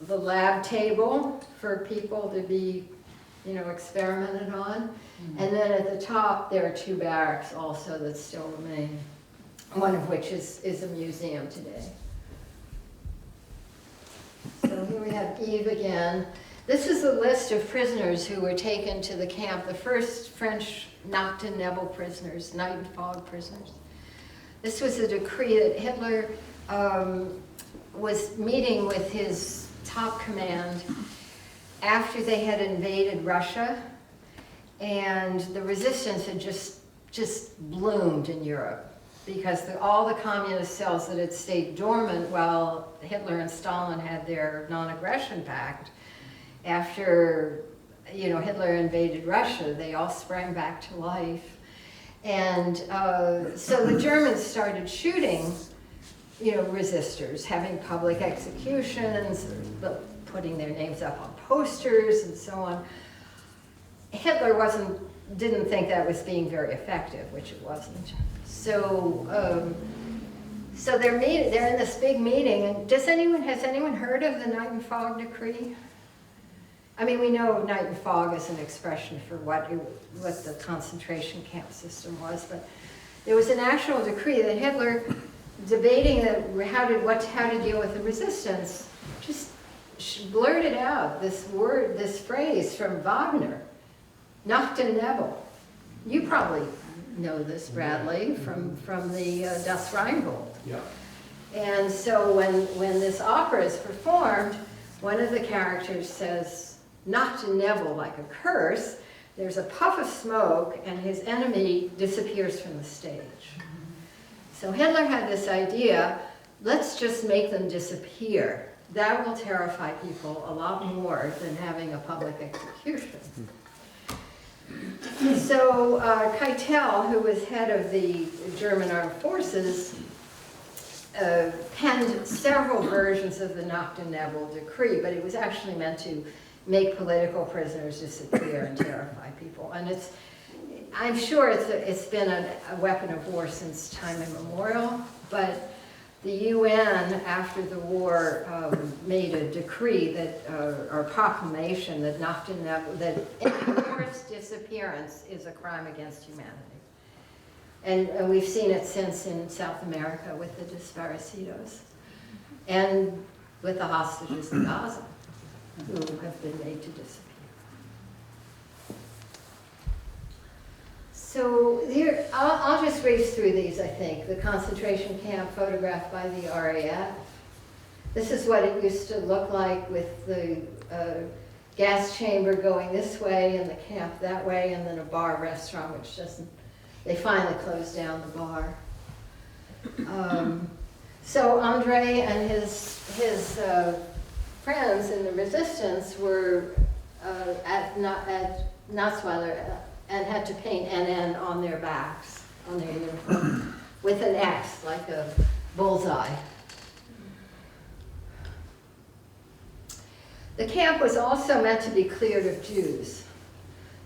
lab table for people to be you know, experimented on. And then at the top, there are 2 barracks also that still remain, one of which is a museum today. So here we have Eve again. This is a list of prisoners who were taken to the camp, the first French Nacht-und-Nebel prisoners, night and fog prisoners. This was a decree that Hitler was meeting with his top command after they had invaded Russia, and the resistance had just bloomed in Europe because all the communist cells that had stayed dormant while Hitler and Stalin had their non-aggression pact, after, you know, Hitler invaded Russia, they all sprang back to life. And so the Germans started shooting, you know, resistors, having public executions, putting their names up on posters and so on. Hitler didn't think that was being very effective, which it wasn't. So, so they're in this big meeting, and has anyone heard of the Night and Fog Decree? I mean, we know night and fog is an expression for what the concentration camp system was, but there was an actual decree that Hitler, debating how to deal with the resistance, just blurted out this phrase from Wagner, Nacht und Nebel. You probably know this, Bradley, from the Das Rheingold. Yeah. And so when this opera is performed, one of the characters says, Nacht und Nebel, like a curse, there's a puff of smoke, and his enemy disappears from the stage. So Hitler had this idea, let's just make them disappear. That will terrify people a lot more than having a public execution. So Keitel, who was head of the German armed forces, penned several versions of the Nacht und Nebel decree, but it was actually meant to make political prisoners disappear and terrify people. And I'm sure it's been a weapon of war since time immemorial, but the UN, after the war, made a decree or a proclamation that Nacht und Nebel, that enforced disappearance is a crime against humanity. And we've seen it since in South America with the Desaparecidos and with the hostages in Gaza, who have been made to disappear. So here, I'll just race through these, I think. The concentration camp photographed by the RAF. This is what it used to look like with the gas chamber going this way and the camp that way, and then a bar restaurant, which doesn't, they finally closed down the bar. So André and his friends in the resistance were at Natzweiler and had to paint NN on their backs, on their uniform, with an X, like a bullseye. The camp was also meant to be cleared of Jews.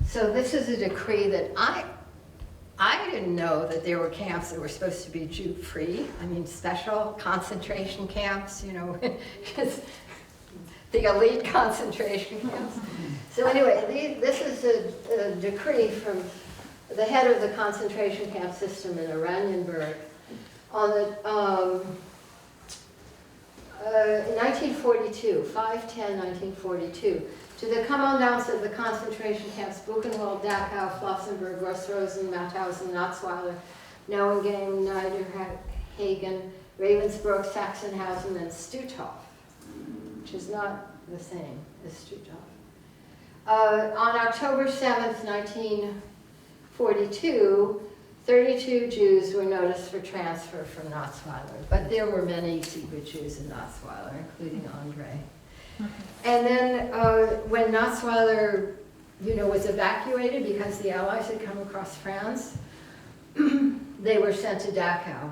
So this is a decree that I didn't know that there were camps that were supposed to be Jew-free. I mean, special concentration camps, you know, the elite concentration camps. So anyway, this is a decree from the head of the concentration camp system in Oranienburg on the 1942, 5/10/1942, to the commandants of the concentration camps Buchenwald, Dachau, Flossenburg, Grossrosen, Mauthausen, Natzweiler, Neuengamme, Niederhagen, Ravensbrück, Sachsenhausen, and Stutthof, which is not the same as Stutthof. On October 7th, 1942, 32 Jews were noticed for transfer from Natzweiler, but there were many secret Jews in Natzweiler, including André. And then when Natzweiler, you know, was evacuated because the Allies had come across France, they were sent to Dachau.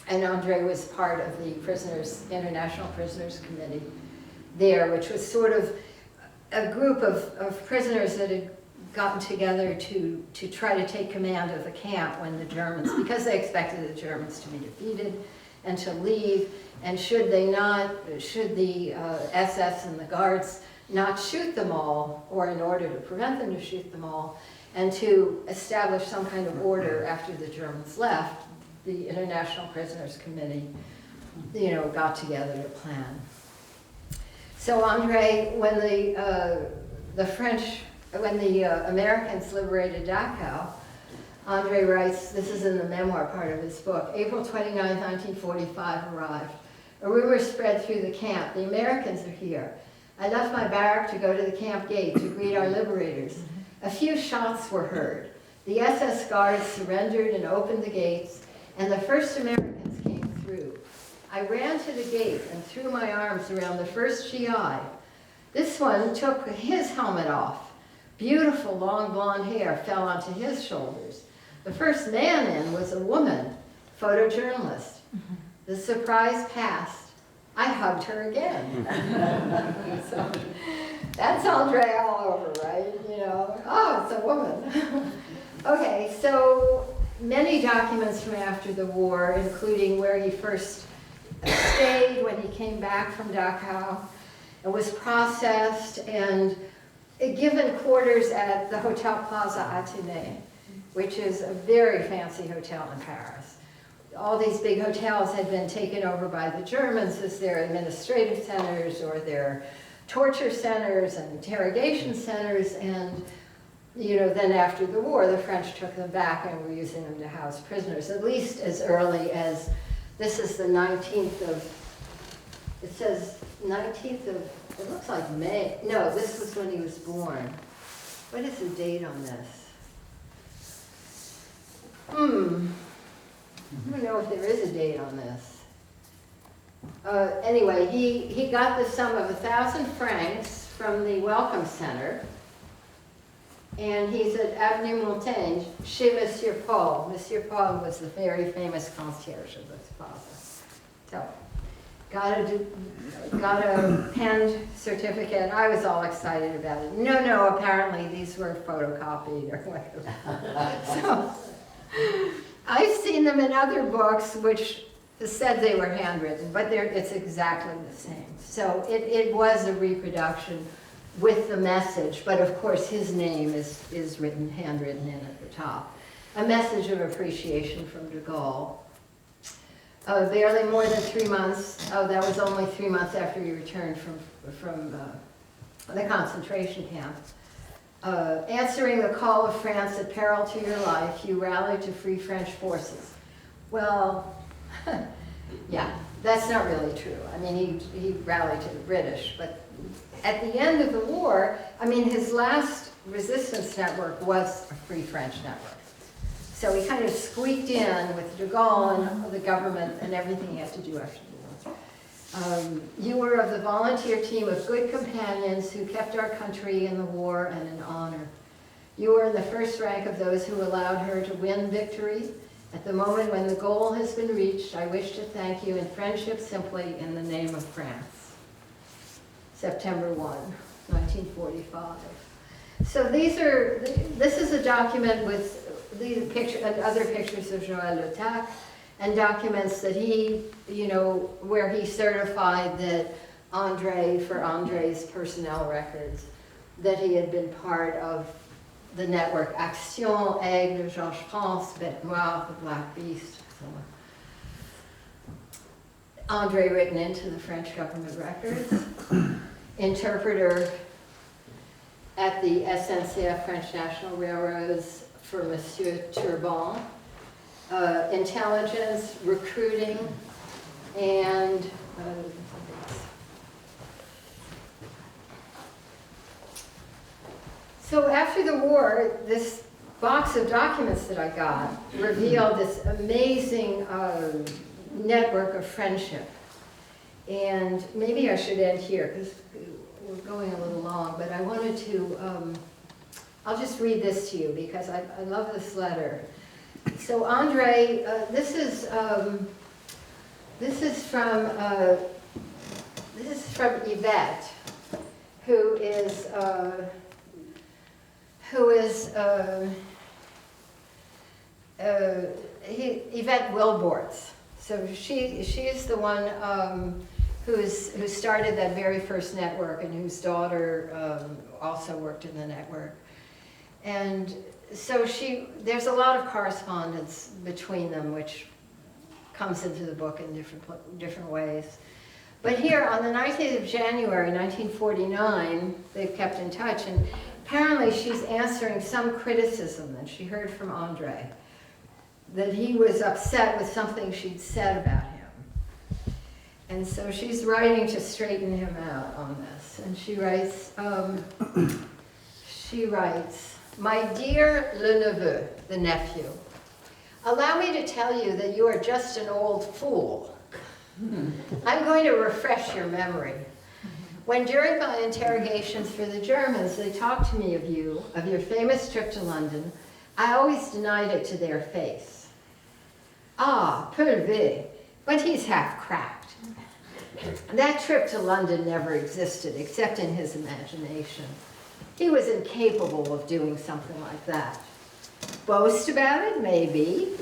And André was part of the International Prisoners Committee there, which was sort of a group of prisoners that had gotten together to try to take command of the camp when the Germans, because they expected the Germans to be defeated and to leave, and should the SS and the Guards not shoot them all, or in order to prevent them to shoot them all, and to establish some kind of order after the Germans left. The International Prisoners Committee, got together to plan. So André, when the Americans liberated Dachau, André writes, this is in the memoir part of his book, April 29, 1945 arrived. A rumor spread through the camp, the Americans are here. I left my barrack to go to the camp gate to greet our liberators. A few shots were heard. The SS guards surrendered and opened the gates, and the first Americans came through. I ran to the gate and threw my arms around the first GI. This one took his helmet off. Beautiful long blonde hair fell onto his shoulders. The first man in was a woman, photojournalist. The surprise passed. I hugged her again. So, that's André all over, right? Oh, it's a woman. Okay, so many documents from after the war, including where he first stayed when he came back from Dachau, and was processed and given quarters at the Hotel Plaza Athénée, which is a very fancy hotel in Paris. All these big hotels had been taken over by the Germans as their administrative centers or their torture centers and interrogation centers, and then after the war, the French took them back and were using them to house prisoners, at least as early as, this is the 19th of, it says 19th of, it looks like May. No, this was when he was born. What is the date on this? I don't know if there is a date on this. Anyway, he got the sum of 1,000 francs from the Welcome Center, and he's at Avenue Montaigne, chez Monsieur Paul. Monsieur Paul was the very famous concierge of this plaza. So, got a penned certificate. I was all excited about it. No, apparently these were photocopied or whatever. So, I've seen them in other books which said they were handwritten, but it's exactly the same. So it was a reproduction with the message, but of course his name is written, handwritten in at the top. A message of appreciation from de Gaulle. Barely more than 3 months, that was only 3 months after he returned from the concentration camp. Answering the call of France at peril to your life, you rallied to free French forces. Well, yeah, that's not really true. I mean, he rallied to the British, but at the end of the war, I mean, his last resistance network was a Free French network. So he kind of squeaked in with de Gaulle and the government and everything he had to do after the war. You were of the volunteer team of good companions who kept our country in the war and in honor. You were in the first rank of those who allowed her to win victory. At the moment when the goal has been reached, I wish to thank you in friendship simply in the name of France. September 1, 1945. So this is a document with the picture and other pictures of Joël Le Tac, and documents that he, where he certified that for André's personnel records, that he had been part of the network Action, Aigle, Georges France, Bête Noire, the Black Beast. So, André written into the French government records, interpreter at the SNCF, French National Railroads, for Monsieur Turban, intelligence, recruiting, and so after the war, this box of documents that I got revealed this amazing network of friendship. And maybe I should end here because we're going a little long, but I wanted to, I'll just read this to you because I love this letter. So André, this is from Yvette, who is Yvette Wilbortz. So she's the one who started that very first network and whose daughter also worked in the network. And so there's a lot of correspondence between them, which comes into the book in different ways. But here on the 19th of January, 1949, they've kept in touch, and apparently she's answering some criticism that she heard from André, that he was upset with something she'd said about him. And so she's writing to straighten him out on this. And she writes, "My dear le neveu," the nephew, "allow me to tell you that you are just an old fool. I'm going to refresh your memory. When during my interrogations for the Germans, they talked to me of you, of your famous trip to London, I always denied it to their face. Ah, Pulvé, but he's half cracked. That trip to London never existed, except in his imagination. He was incapable of doing something like that. Boast about it, maybe,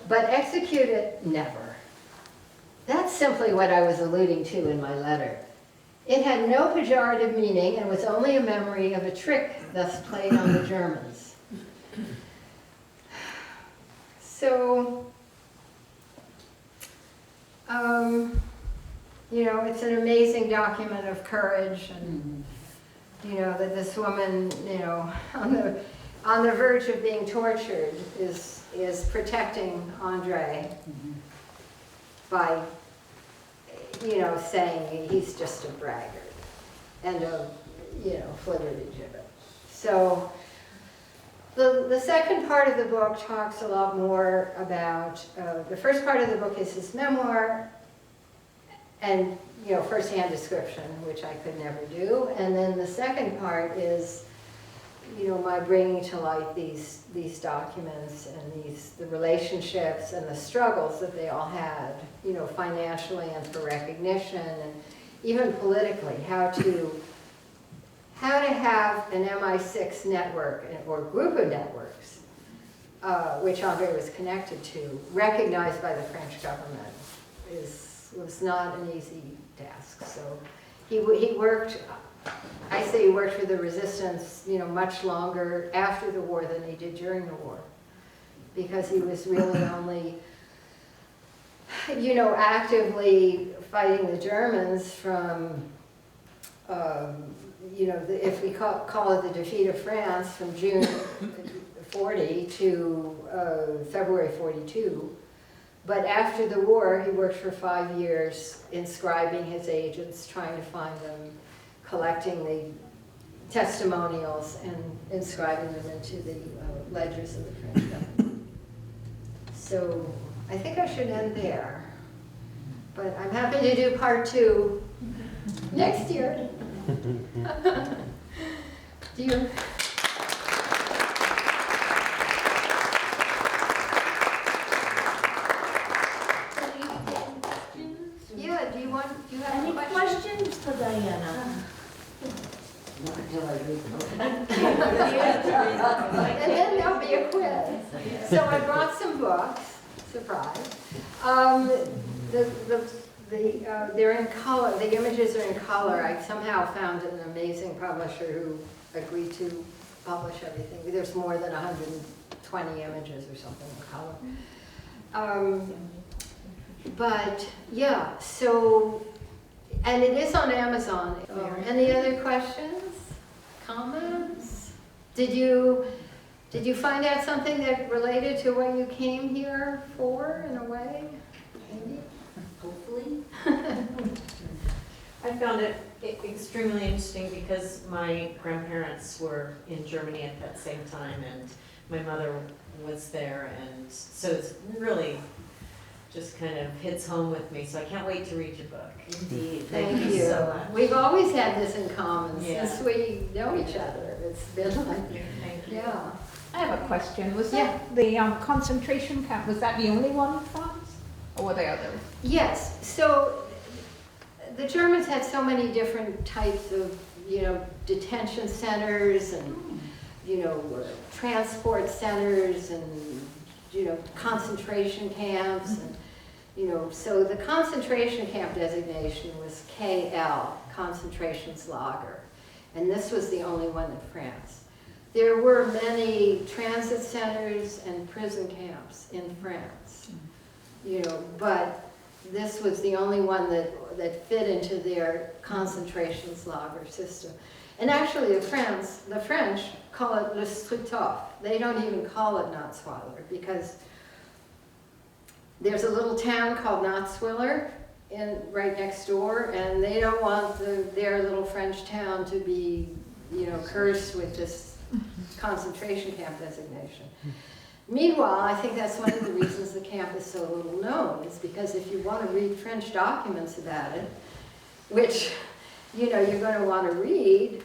but execute it, never. That's simply what I was alluding to in my letter. It had no pejorative meaning and was only a memory of a trick thus played on the Germans." So, you know, it's an amazing document of courage, and you know, that this woman, you know, on the verge of being tortured is protecting André by, you know, saying he's just a braggart and a, you know, flibbertigibbet. So the second part of the book talks a lot more about, the first part of the book is his memoir and, you know, first-hand description, which I could never do. And then the second part is, you know, my bringing to light these documents and the relationships and the struggles that they all had, you know, financially and for recognition, and even politically, how to have an MI6 network or group of networks, which André was connected to, recognized by the French government, was not an easy task. So he worked. I say he worked for the resistance, you know, much longer after the war than he did during the war, because he was really only, you know, actively fighting the Germans from, you know, if we call it the defeat of France, from June 40 to February 42. But after the war, he worked for 5 years inscribing his agents, trying to find them, collecting the testimonials and inscribing them into the ledgers of the French government. So I think I should end there. But I'm happy to do part 2 next year. Do you? Yeah, do you have Any any questions for Diana? Not until I read the book. And then there'll be a quiz. So I brought some books, surprise. They're in color, the images are in color. I somehow found an amazing publisher who agreed to publish everything. There's more than 120 images or something in color. But yeah, so, and it is on Amazon. Any other questions, comments? Did you find out something that related to what you came here for, in a way? Maybe? Hopefully. I found it extremely interesting because my grandparents were in Germany at that same time, and my mother was there, and so it's really just kind of hits home with me, so I can't wait to read your book. Indeed. Thank you so much. We've always had this in common Yeah. since we know each other. It's been like, Thank you. yeah. I have a question. Was Yeah. that the concentration camp, was that the only one in France? Or were there others? Yes, so the Germans had so many different types of, you know, detention centers and, you know, transport centers and, you know, concentration camps. And You know, so the concentration camp designation was KL, Konzentrationslager, and this was the only one in France. There were many transit centers and prison camps in France, you know, but this was the only one that fit into their Konzentrationslager system. And actually the French call it le Struthof. They don't even call it Natzweiler because there's a little town called Natzwiller right next door, and they don't want their little French town to be, you know, cursed with this concentration camp designation. Meanwhile, I think that's one of the reasons the camp is so little known, is because if you want to read French documents about it, which, you know, you're going to want to read,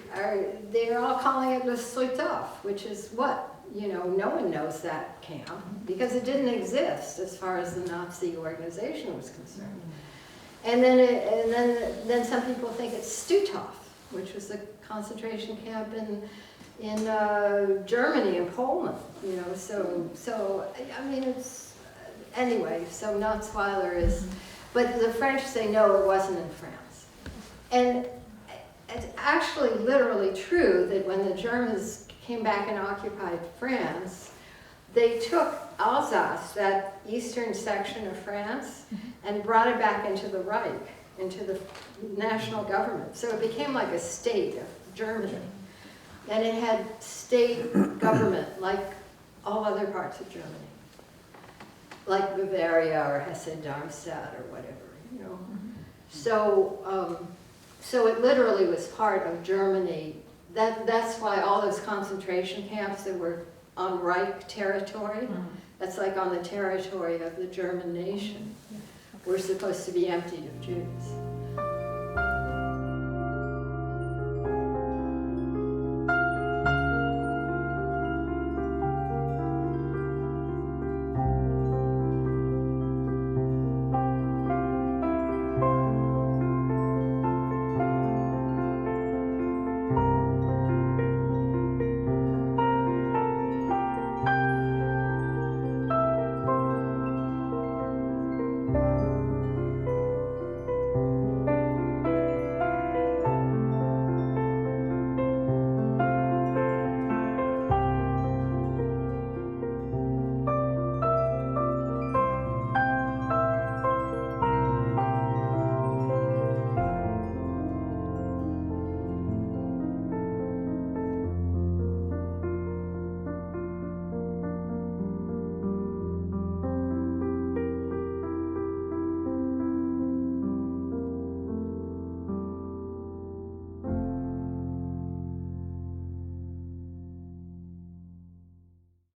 they're all calling it le Struthof, which is what? You know, no one knows that camp, because it didn't exist as far as the Nazi organization was concerned. And then some people think it's Stutthof, which was the concentration camp in Germany and Poland, you know, so I mean, it's, anyway, so Natzweiler is, but the French say no, it wasn't in France. And it's actually literally true that when the Germans came back and occupied France, they took Alsace, that eastern section of France, and brought it back into the Reich, into the national government. So it became like a state of Germany. And it had state government like all other parts of Germany, like Bavaria or Hesse-Darmstadt or whatever, you know. So it literally was part of Germany. That's why all those concentration camps that were on Reich territory, that's like on the territory of the German nation, were supposed to be emptied of Jews.